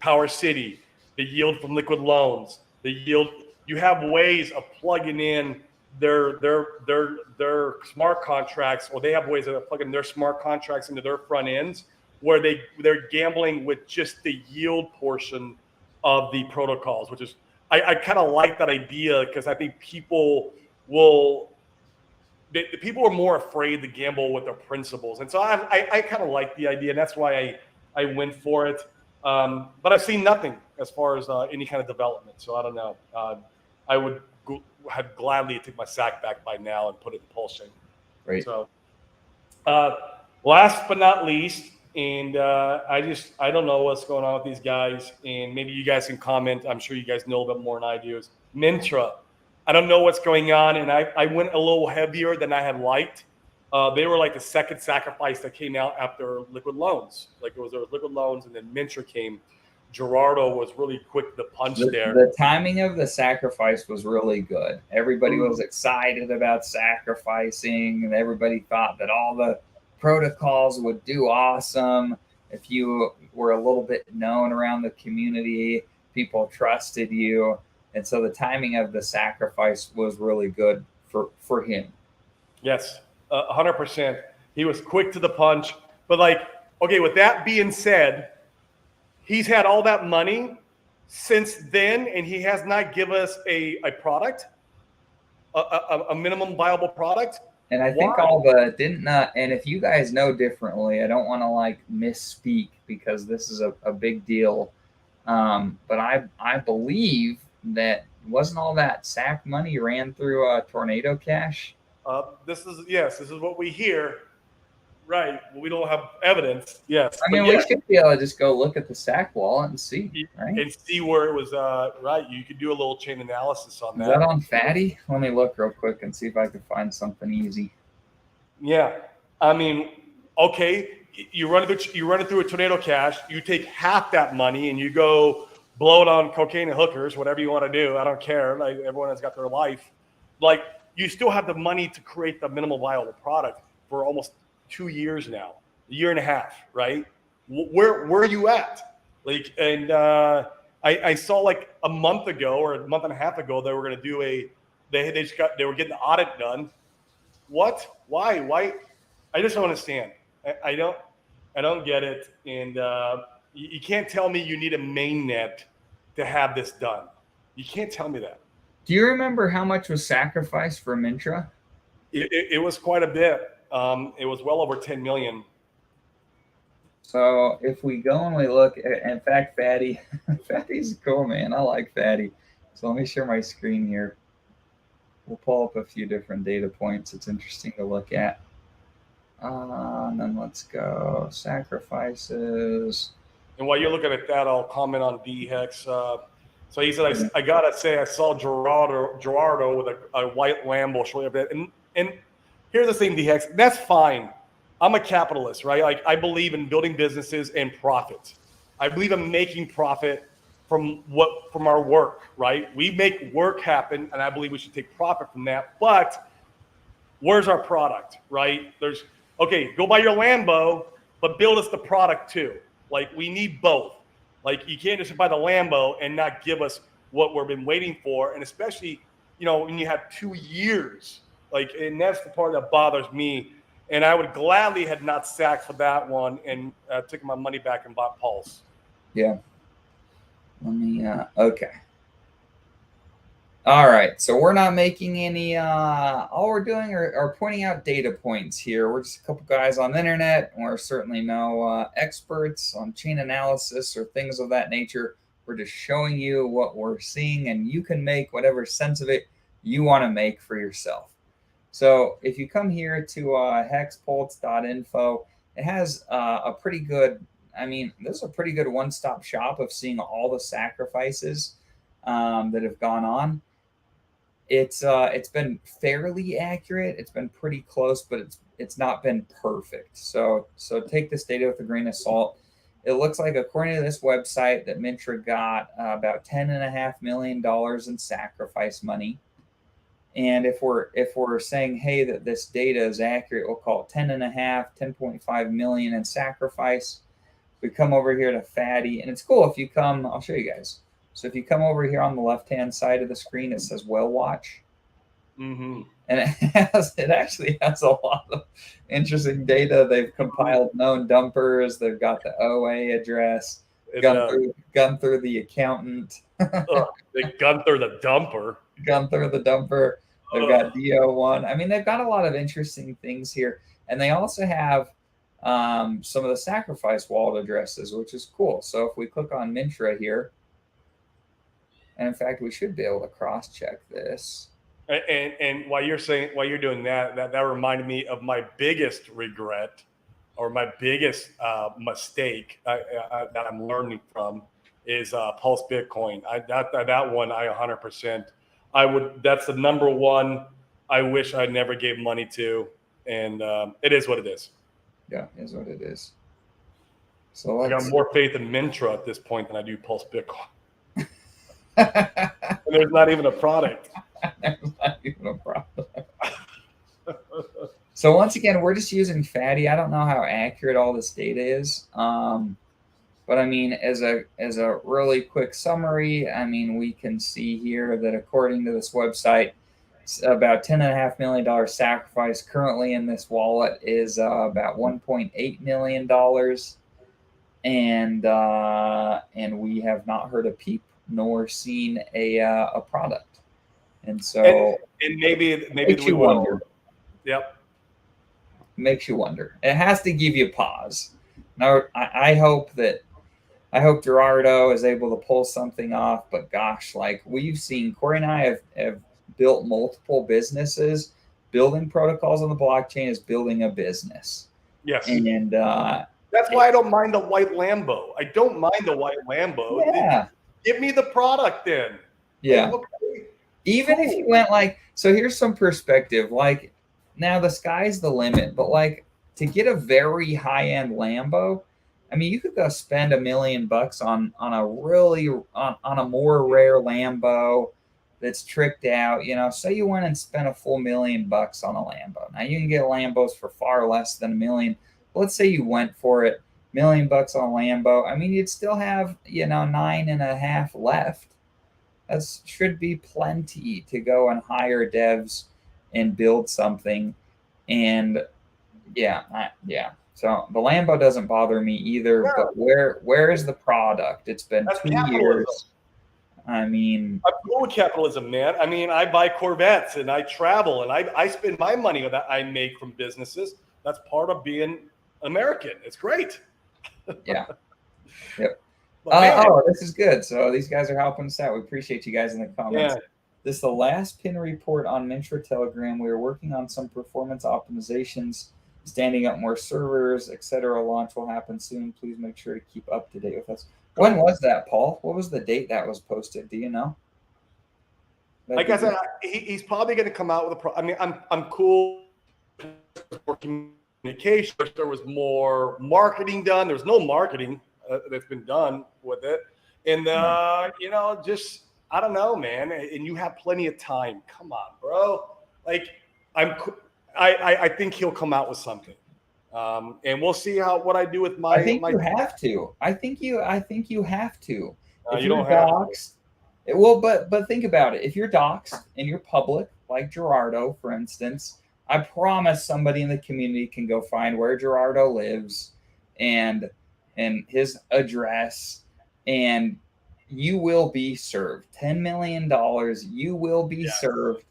Power City, the yield from Liquid Loans, the yield. You have ways of plugging in their smart contracts, or they have ways of plugging their smart contracts into their front ends, where they're gambling with just the yield portion of the protocols, which is I kind of like that idea because I think people are more afraid to gamble with their principles, and so I kind of like the idea, and that's why I went for it. But I've seen nothing as far as any kind of development, so I don't know. I would have gladly take my sack back by now and put it in Pulsechain. Right. So, last but not least, and I don't know what's going on with these guys, and maybe you guys can comment. I'm sure you guys know a bit more than I do. Is Mintra. I don't know what's going on, and I went a little heavier than I had liked. They were like the second sacrifice that came out after Liquid Loans. Like there was Liquid Loans, and then Mintra came. Gerardo was really quick to punch there. The timing of the sacrifice was really good. Everybody was excited about sacrificing, and everybody thought that all the protocols would do awesome. If you were a little bit known around the community, people trusted you. And so the timing of the sacrifice was really good for him. Yes, 100%. He was quick to the punch. But like, okay, with that being said, he's had all that money since then, and he has not given us a product, a minimum viable product. And I think all the and if you guys know differently, I don't want to like misspeak because this is a big deal. But I believe that wasn't all that SAC money ran through Tornado Cash. This is what we hear. Right. Well, we don't have evidence. Yes. I mean, we should be able to just go look at the SAC wallet and see, right? And see where it was. Right. You could do a little chain analysis on that. Is that on Fatty? Let me look real quick and see if I can find something easy. Yeah. I mean, okay. You run it through a Tornado Cash. You take half that money and you go blow it on cocaine and hookers, whatever you want to do. I don't care. Like everyone has are their life. Like you still have the money to create the minimal viable product for almost 2 years now, a year and a half, right? Where are you at? Like, and I saw like a month ago or a month and a half ago they were going to do they were getting the audit done. What? Why? I just don't understand. I don't get it. And you can't tell me you need a mainnet to have this done. You can't tell me that. Do you remember how much was sacrificed for Mintra? It was quite a bit. It was well over 10 million. So if we go and we look, in fact, Fatty's cool, man. I like Fatty. So let me share my screen here. We'll pull up a few different data points. It's interesting to look at. And then let's go sacrifices. And while you're looking at that, I'll comment on D-Hex. So he said, I gotta say, I saw Gerardo with a white Lambo shortly after that. And here's the thing, DX, that's fine. I'm a capitalist, right? Like I believe in building businesses and profit. I believe in making profit from our work, right? We make work happen, and I believe we should take profit from that. But where's our product, right? Okay, go buy your Lambo, but build us the product too. Like we need both. Like you can't just buy the Lambo and not give us what we've been waiting for. And especially, when you have 2 years, and that's the part that bothers me. And I would gladly have not sacked for that one and took my money back and bought Pulse. Yeah. Let me, okay. All right, so we're not making any, all we're doing are pointing out data points here. We're just a couple guys on the internet, and we're certainly no experts on chain analysis or things of that nature. We're just showing you what we're seeing, and you can make whatever sense of it you want to make for yourself. So if you come here to hexpulse.info, it has a pretty good, this is a pretty good one-stop shop of seeing all the sacrifices that have gone on. It's been fairly accurate. It's been pretty close, but it's not been perfect. So take this data with a grain of salt. It looks like, according to this website, that Mintra got about $10.5 million in sacrifice money. And if we're saying, hey, that this data is accurate, we'll call it 10.5 million in sacrifice. We come over here to Fatty, and it's cool if you come. I'll show you guys. So if you come over here on the left-hand side of the screen, it says Whale Watch. Mm-hmm. And it actually has a lot of interesting data. They've compiled known dumpers. They've got the OA address, gun through the accountant. They gun through the dumper. Gun through the dumper. They've got DO1. They've got a lot of interesting things here. And they also have some of the sacrifice wallet addresses, which is cool. So if we click on Mintra here, and in fact, we should be able to cross-check this. And while you're doing that reminded me of my biggest regret, or my biggest mistake that I'm learning from is Pulse Bitcoin. That one, I 100%. That's the number one. I wish I never gave money to, and it is what it is. Yeah, it is what it is. So I got more faith in Mintra at this point than I do Pulse Bitcoin. And there's not even a product. There's not even a product. So once again, we're just using Fatty. I don't know how accurate all this data is. But as a really quick summary, we can see here that according to this website, about $10.5 million sacrifice currently in this wallet is about $1.8 million, and we have not heard a peep nor seen a product, and so and maybe we wonder. Yep, makes you wonder. It has to give you pause. Now, I hope Gerardo is able to pull something off, but gosh, we've seen, Corey and I have built multiple businesses. Building protocols on the blockchain is building a business. Yes. And that's why I don't mind the white Lambo. I don't mind the white Lambo. Yeah. Give me the product then. Yeah. Okay. Even if you went so here's some perspective. Now the sky's the limit, but to get a very high-end Lambo, you could go spend $1 million on a more rare Lambo that's tricked out. Say you went and spent a full $1 million on a Lambo. Now you can get Lambos for far less than $1 million. Let's say you went for it, $1 million on a Lambo. You'd still have 9.5 left. That should be plenty to go and hire devs and build something. And yeah. So the Lambo doesn't bother me either. Yeah. But where is the product? It's been 2 years. I'm cool with capitalism, man. I buy Corvettes and I travel and I spend my money that I make from businesses. That's part of being American. It's great. Yeah. Yep. This is good. So these guys are helping us out. We appreciate you guys in the comments. Yeah. This is the last pin report on Mintra Telegram. We are working on some performance optimizations, standing up more servers, etc. Launch will happen soon. Please make sure to keep up to date with us. When was that, Paul? What was the date that was posted? Do you know? Like I said, he's probably going to come out with I mean, I'm cool for communication. There was more marketing done. There's no marketing that's been done with it. And, you know, just, I don't know, man. And you have plenty of time. Come on, bro. Like, I think he'll come out with something. And we'll see what I do with my. I think you have to. I think you have to. If you you're don't have doxxed, well, but think about it. If you're doxxed and you're public, like Gerardo, for instance, I promise somebody in the community can go find where Gerardo lives and his address, and you will be served. $10 million, you will be served.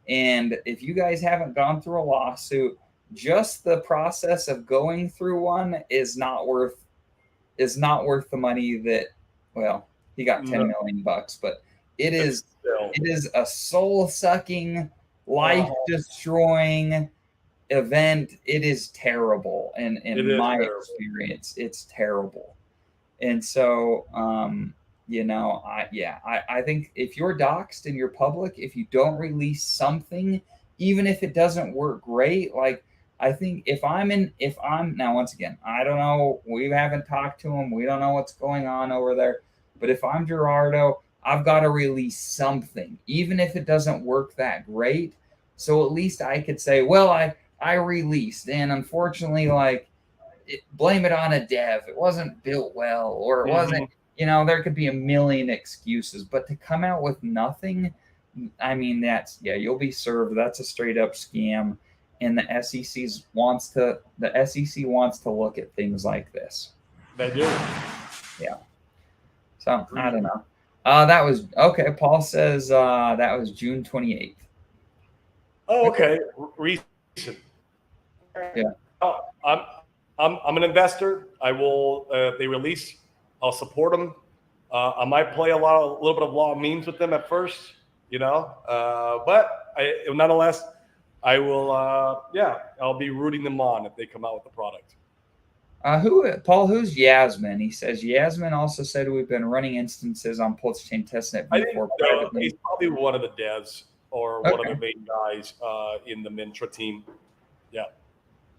And if you guys haven't gone through a lawsuit, just the process of going through one is not worth the money that, well, he got 10 million bucks, but it is a soul-sucking, life-destroying event. It is terrible. And in my experience, it's terrible. And so you know, I think if you're doxxed and you're public, if you don't release something, even if it doesn't work great, like I think if I'm now, once again, I don't know, we haven't talked to him, we don't know what's going on over there, but if I'm Gerardo, I've got to release something, even if it doesn't work that great. So at least I could say, well, I released, and unfortunately, like, blame it on a dev. It wasn't built well, or it wasn't, you know, there could be a million excuses, but to come out with nothing, I mean, you'll be served. That's a straight up scam. And the SEC wants to look at things like this. They do. Yeah. So I don't know. That was okay. Paul says that was June 28th. Oh, okay. Recent. Yeah. I'm an investor. I will. They release. I'll support them. I might play a little bit of law memes with them at first, you know. But nonetheless, I will. I'll be rooting them on if they come out with the product. Paul? Who's Yasmin? He says Yasmin also said we've been running instances on Pulsechain testnet before privately. He's probably one of the devs or one of the main guys in the Mintra team. Yeah.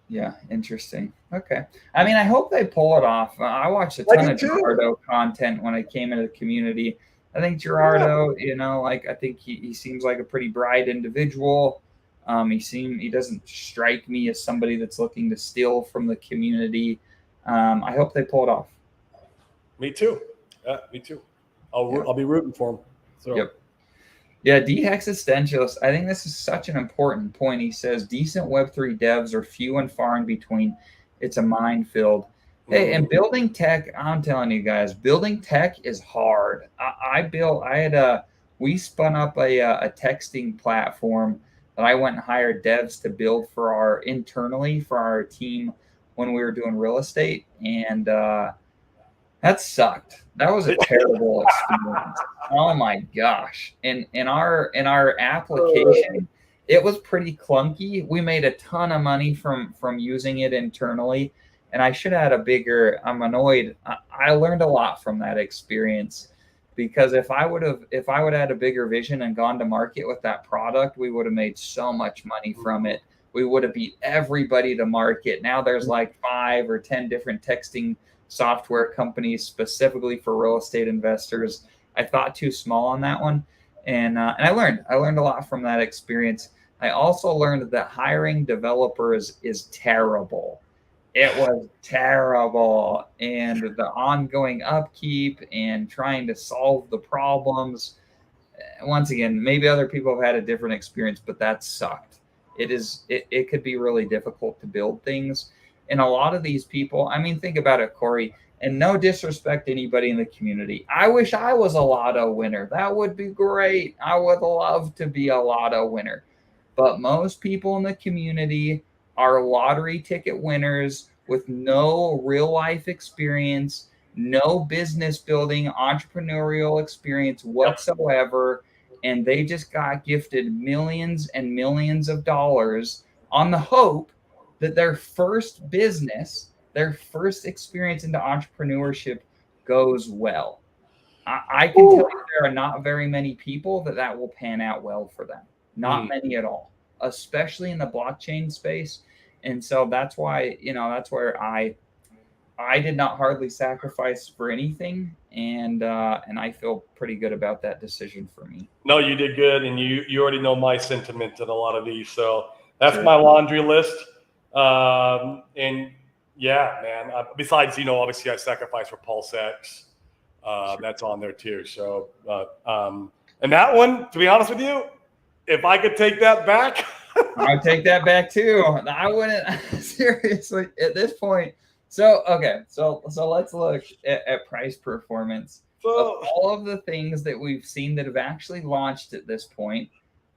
Yeah, interesting. Okay. I mean, I hope they pull it off. I watched a ton of Gerardo content when I came into the community. I think Gerardo, you know, like, I think he seems like a pretty bright individual. He doesn't strike me as somebody that's looking to steal from the community. I hope they pull it off. Me too. Me too. I'll be rooting for him. So. Yep. Yeah, Existentialist. I think this is such an important point. He says decent Web3 devs are few and far in between. It's a minefield. Hey, and building tech, I'm telling you guys, building tech is hard. We spun up a texting platform that I went and hired devs to build internally for our team when we were doing real estate, and that sucked. That was a terrible experience. Oh my gosh! In our application, it was pretty clunky. We made a ton of money from using it internally, and I should have had a bigger. I'm annoyed. I learned a lot from that experience, because if I would have had a bigger vision and gone to market with that product, we would have made so much money from it. We would have beat everybody to market. Now there's like 5 or 10 different texting software companies specifically for real estate investors. I thought too small on that one, and I learned a lot from that experience. I also learned that hiring developers is terrible. It was terrible, and the ongoing upkeep and trying to solve the problems. Once again, maybe other people have had a different experience, but that sucked. It could be really difficult to build things. And a lot of these people, I mean, think about it, Corey, and no disrespect to anybody in the community. I wish I was a lotto winner. That would be great. I would love to be a lotto winner. But most people in the community are lottery ticket winners with no real life experience, no business building, entrepreneurial experience whatsoever. And they just got gifted millions and millions of dollars on the hope that their first business, their first experience into entrepreneurship goes well, I can tell you there are not very many people that will pan out well for them. Not many at all, especially in the blockchain space. And so that's why, that's where I did not hardly sacrifice for anything, and I feel pretty good about that decision for me. No, you did good, and you already know my sentiment in a lot of these. So that's my laundry list. And yeah, man. Besides, obviously I sacrificed for Pulsechain. That's on there too. So, and that one, to be honest with you, if I could take that back, I'd take that back too. I wouldn't seriously at this point. So okay, so let's look at price performance of all of the things that we've seen that have actually launched at this point,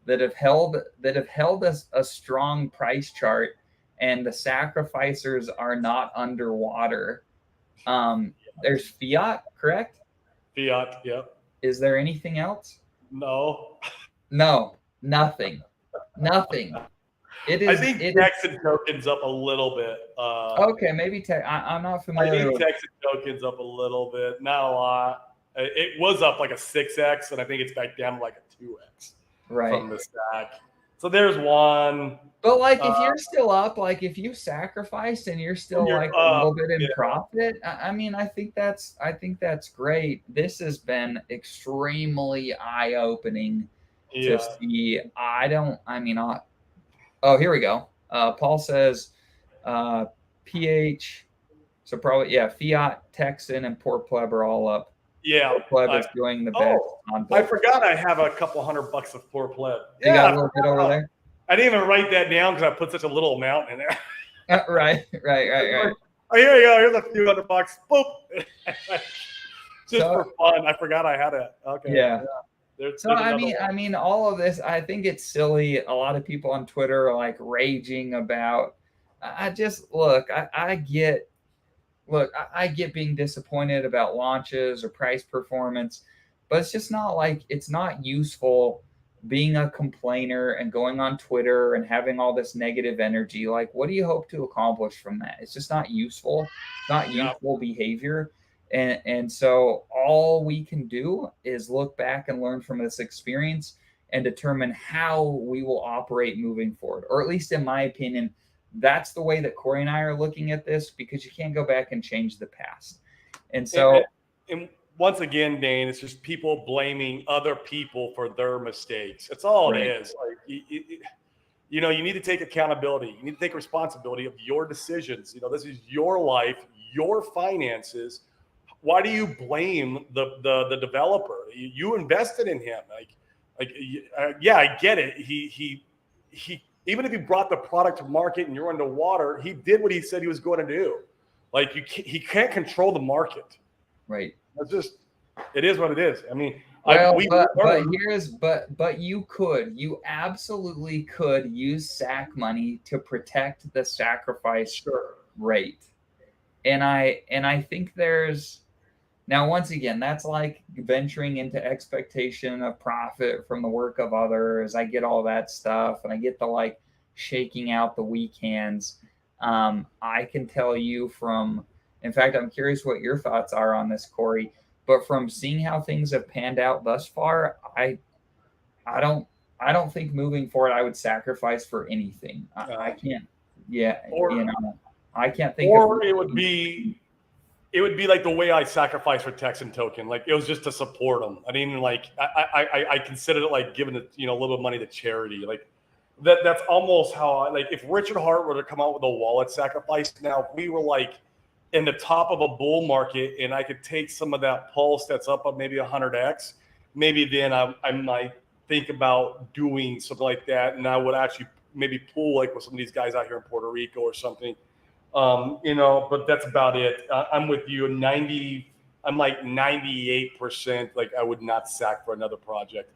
that have held us a strong price chart, and the sacrificers are not underwater. There's fiat, correct? Fiat, yep. Is there anything else? No. No, nothing. Nothing. It is. I think Tex and tokens up a little bit. Okay, maybe I'm not familiar. I think Tex and tokens up a little bit, not a lot. It was up like a 6x, and I think it's back down to like a 2x from the stack. So there's one. But like, if you're still up, like if you sacrificed and you're still like a little bit in profit, I mean, I think that's great. This has been extremely eye-opening to see. Oh, here we go. Paul says PH. So probably, Fiat, Texan, and Port Pleb are all up. Yeah. Port Pleb is doing the best. I forgot I have a couple $100 of Port Pleb. You got a little bit over there? I didn't even write that down because I put such a little amount in there. Right. Oh, here you go. Here's a few $100. Boop. Just for fun. I forgot I had it. Okay. Yeah. So I mean, all of this, I think it's silly. A lot of people on Twitter are like raging about. I get being disappointed about launches or price performance, but it's just not like, it's not useful being a complainer and going on Twitter and having all this negative energy. Like, what do you hope to accomplish from that? It's just not useful. It's not useful behavior. And so all we can do is look back and learn from this experience and determine how we will operate moving forward. Or at least in my opinion, that's the way that Corey and I are looking at this, because you can't go back and change the past. And so, and once again, Dane, it's just people blaming other people for their mistakes. That's all it is. Like, you need to take accountability. You need to take responsibility of your decisions. This is your life, your finances. Why do you blame the developer? You invested in him. Yeah, I get it. He even if he brought the product to market and you're underwater, he did what he said he was going to do. Like, he can't control the market. Right. It's just, it is what it is. I mean, but you absolutely could use SAC money to protect the sacrifice rate. And I think there's, now, once again, that's like venturing into expectation of profit from the work of others. I get all that stuff, and I get the like shaking out the weak hands. I can tell you in fact, I'm curious what your thoughts are on this, Corey. But from seeing how things have panned out thus far, I don't think moving forward I would sacrifice for anything. I can't. Yeah, I can't think. Or it would be like the way I sacrificed for Texan token. Like, it was just to support them. I didn't I considered it like giving it, a little bit of money to charity. Like that's almost how if Richard Hart were to come out with a wallet sacrifice now, if we were like in the top of a bull market and I could take some of that pulse that's up maybe 100x, maybe then I might think about doing something like that. And I would actually maybe pull like with some of these guys out here in Puerto Rico or something. But that's about it. I'm with you. I'm like 98%. Like, I would not sack for another project.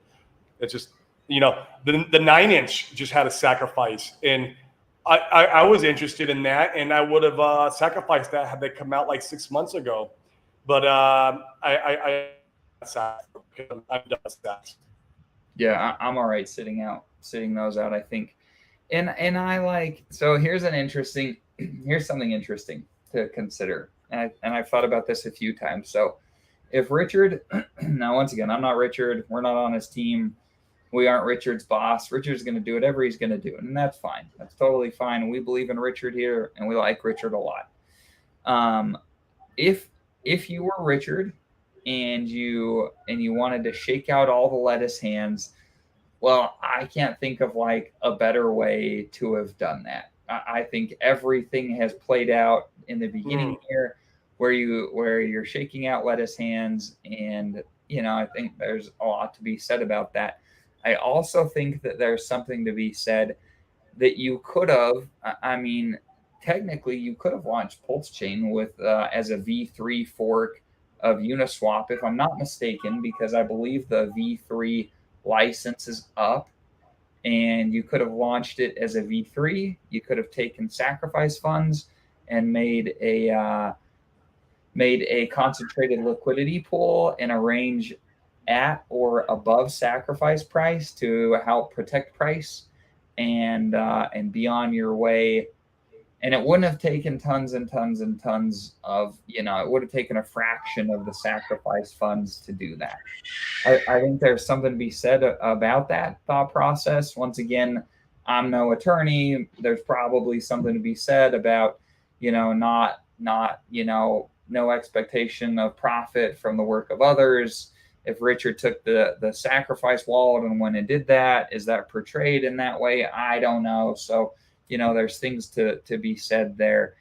It's just, the 9-inch just had a sacrifice, and I was interested in that, and I would have sacrificed that had they come out like 6 months ago. But I'm done with that. Yeah, I'm all right sitting those out, I think. And I like, so here's something interesting to consider. and I've thought about this a few times. So if Richard, now once again, I'm not Richard. We're not on his team. We aren't Richard's boss. Richard's going to do whatever he's going to do, and that's fine. That's totally fine. We believe in Richard here, and we like Richard a lot. If you were Richard and you wanted to shake out all the lettuce hands, well, I can't think of like a better way to have done that. I think everything has played out in the beginning here, where you're shaking out lettuce hands, and I think there's a lot to be said about that. I also think that there's something to be said that you could have. I mean, technically, you could have launched Pulsechain with as a V3 fork of Uniswap, if I'm not mistaken, because I believe the V3 license is up, and you could have launched it as a V3. You could have taken sacrifice funds and made a concentrated liquidity pool in a range at or above sacrifice price to help protect price and be on your way. And it wouldn't have taken tons and tons and tons of, it would have taken a fraction of the sacrifice funds to do that. I think there's something to be said about that thought process. Once again, I'm no attorney. There's probably something to be said about, not no expectation of profit from the work of others. If Richard took the sacrifice wallet and went and did that, is that portrayed in that way? I don't know. So, there's things to be said there.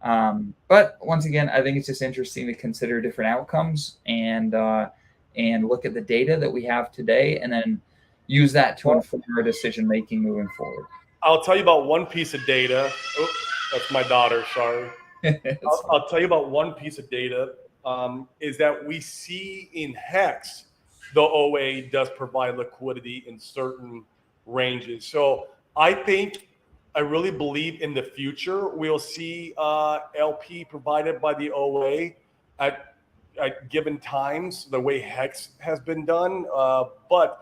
But once again, I think it's just interesting to consider different outcomes and look at the data that we have today, and then use that to inform our decision making moving forward. I'll tell you about one piece of data. Oh, that's my daughter. Sorry. I'll tell you about one piece of data. Is that we see in Hex, the OA does provide liquidity in certain ranges. So I really believe in the future we'll see LP provided by the OA at given times, the way Hex has been done. But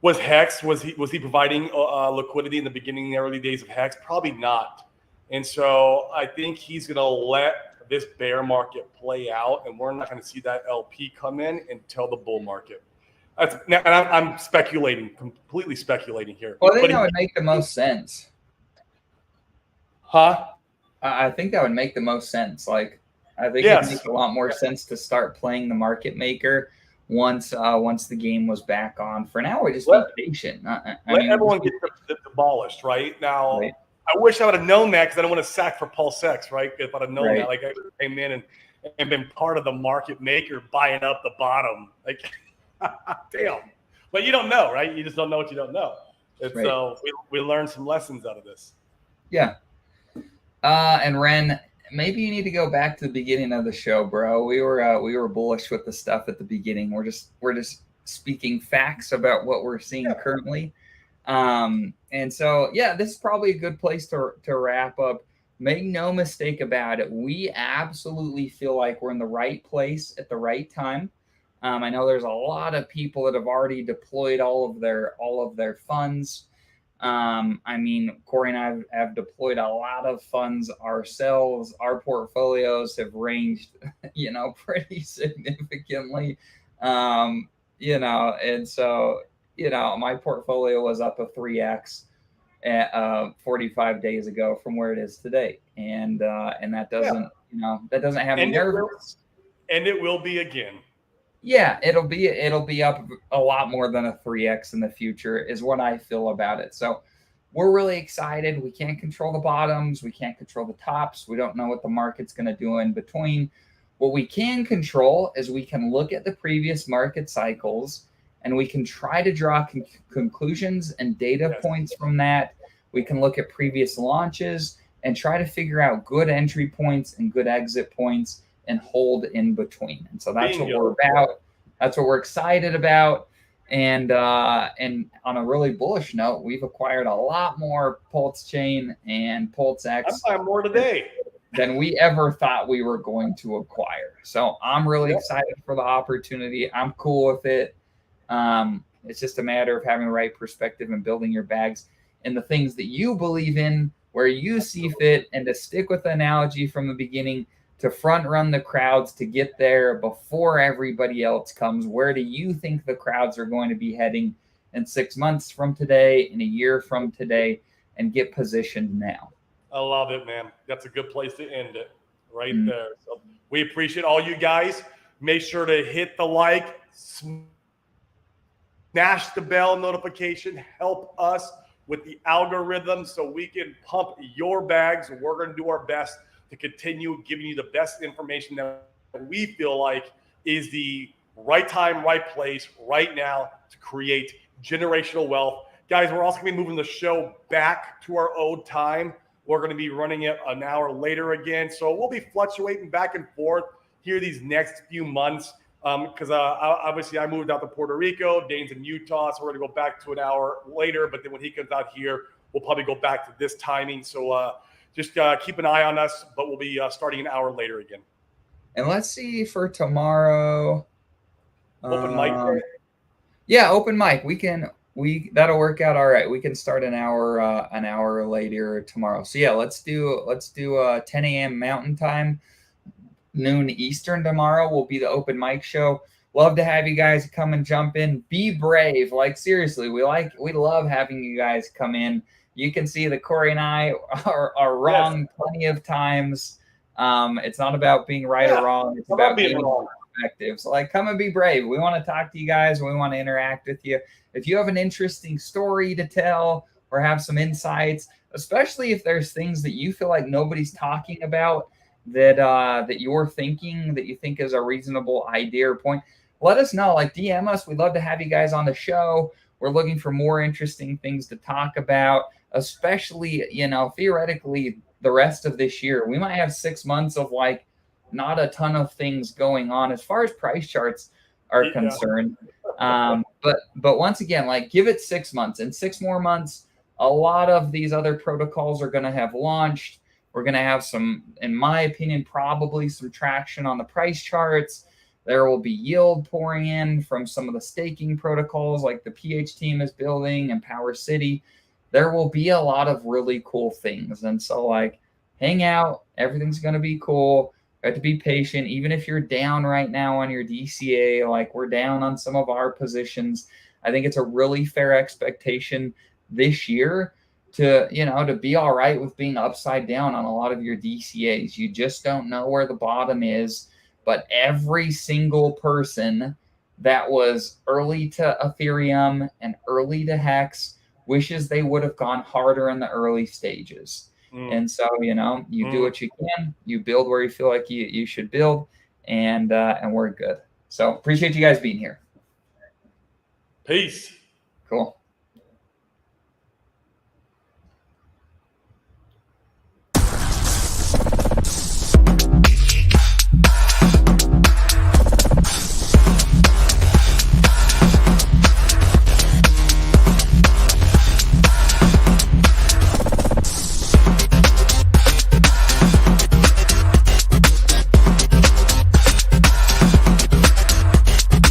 was he providing liquidity in the beginning, the early days of Hex? Probably not. And so I think he's going to let this bear market play out, and we're not going to see that LP come in until the bull market. And I'm speculating, completely speculating here. Well, I think that would make the most sense. Huh? I think that would make the most sense. Like, I think it makes a lot more sense to start playing the market maker once the game was back on. For now, we just be patient. Everyone get demolished, right? Now, right. I wish I would have known that, because I don't want to sack for Pulsechain, right? If I'd have known that, like, I came in and been part of the market maker buying up the bottom. Like, damn. But you don't know, right? You just don't know what you don't know. And so we learned some lessons out of this. Yeah. And Ren, maybe you need to go back to the beginning of the show, bro. We were bullish with the stuff at the beginning. We're just speaking facts about what we're seeing currently. And so, this is probably a good place to wrap up. Make no mistake about it. We absolutely feel like we're in the right place at the right time. I know there's a lot of people that have already deployed all of their funds. I mean, Corey and I have deployed a lot of funds ourselves. Our portfolios have ranged, pretty significantly. And so, my portfolio was up a 3x 45 days ago from where it is today. And that doesn't, that doesn't have me nervous. And it will be again. Yeah, it'll be up a lot more than a 3x in the future is what I feel about it. So we're really excited. We can't control the bottoms. We can't control the tops. We don't know what the market's going to do in between. What we can control is we can look at the previous market cycles, and we can try to draw conclusions and data points from that. We can look at previous launches and try to figure out good entry points and good exit points and hold in between. And so that's what we're about. That's what we're excited about. And on a really bullish note, we've acquired a lot more Pulsechain and Pulsex. I'm buying more today than we ever thought we were going to acquire. So I'm really excited for the opportunity. I'm cool with it. It's just a matter of having the right perspective and building your bags and the things that you believe in, where you see fit, and to stick with the analogy from the beginning. to front run the crowds to get there before everybody else comes? Where do you think the crowds are going to be heading in 6 months from today, in a year from today, and get positioned now? I love it, man. That's a good place to end it right there. So we appreciate all you guys. Make sure to hit the like, smash the bell notification, help us with the algorithm so we can pump your bags. We're going to do our best to continue giving you the best information that we feel like is the right time, right place, right now to create generational wealth. Guys, we're also going to be moving the show back to our old time. We're going to be running it an hour later again. So we'll be fluctuating back and forth here these next few months because obviously I moved out to Puerto Rico. Dane's in Utah, so we're going to go back to an hour later. But then when he comes out here, we'll probably go back to this timing. So just keep an eye on us, but we'll be starting an hour later again. And let's see for tomorrow. Open mic day. Yeah, open mic. That'll work out all right. We can start an hour later tomorrow. So yeah, let's do 10 a.m. Mountain Time, noon Eastern tomorrow will be the open mic show. Love to have you guys come and jump in. Be brave. Like seriously, we love having you guys come in. You can see that Corey and I are wrong plenty of times. It's not about being right or wrong. It's about being wrong. So like, come and be brave. We want to talk to you guys. We want to interact with you. If you have an interesting story to tell or have some insights, especially if there's things that you feel like nobody's talking about that you're thinking that you think is a reasonable idea or point, let us know. Like DM us. We'd love to have you guys on the show. We're looking for more interesting things to talk about, especially, theoretically the rest of this year. We might have 6 months of like not a ton of things going on as far as price charts are concerned. But once again, like give it 6 months. In 6 more months, a lot of these other protocols are going to have launched. We're going to have some, in my opinion, probably some traction on the price charts. There will be yield pouring in from some of the staking protocols like the PH team is building and Power City. There will be a lot of really cool things. And so like hang out, everything's going to be cool. You have to be patient. Even if you're down right now on your DCA, like we're down on some of our positions, I think it's a really fair expectation this year to be all right with being upside down on a lot of your DCAs. You just don't know where the bottom is. But every single person that was early to Ethereum and early to Hex wishes they would have gone harder in the early stages. And so, you do what you can, you build where you feel like you should build, and we're good. So appreciate you guys being here. Peace. Cool.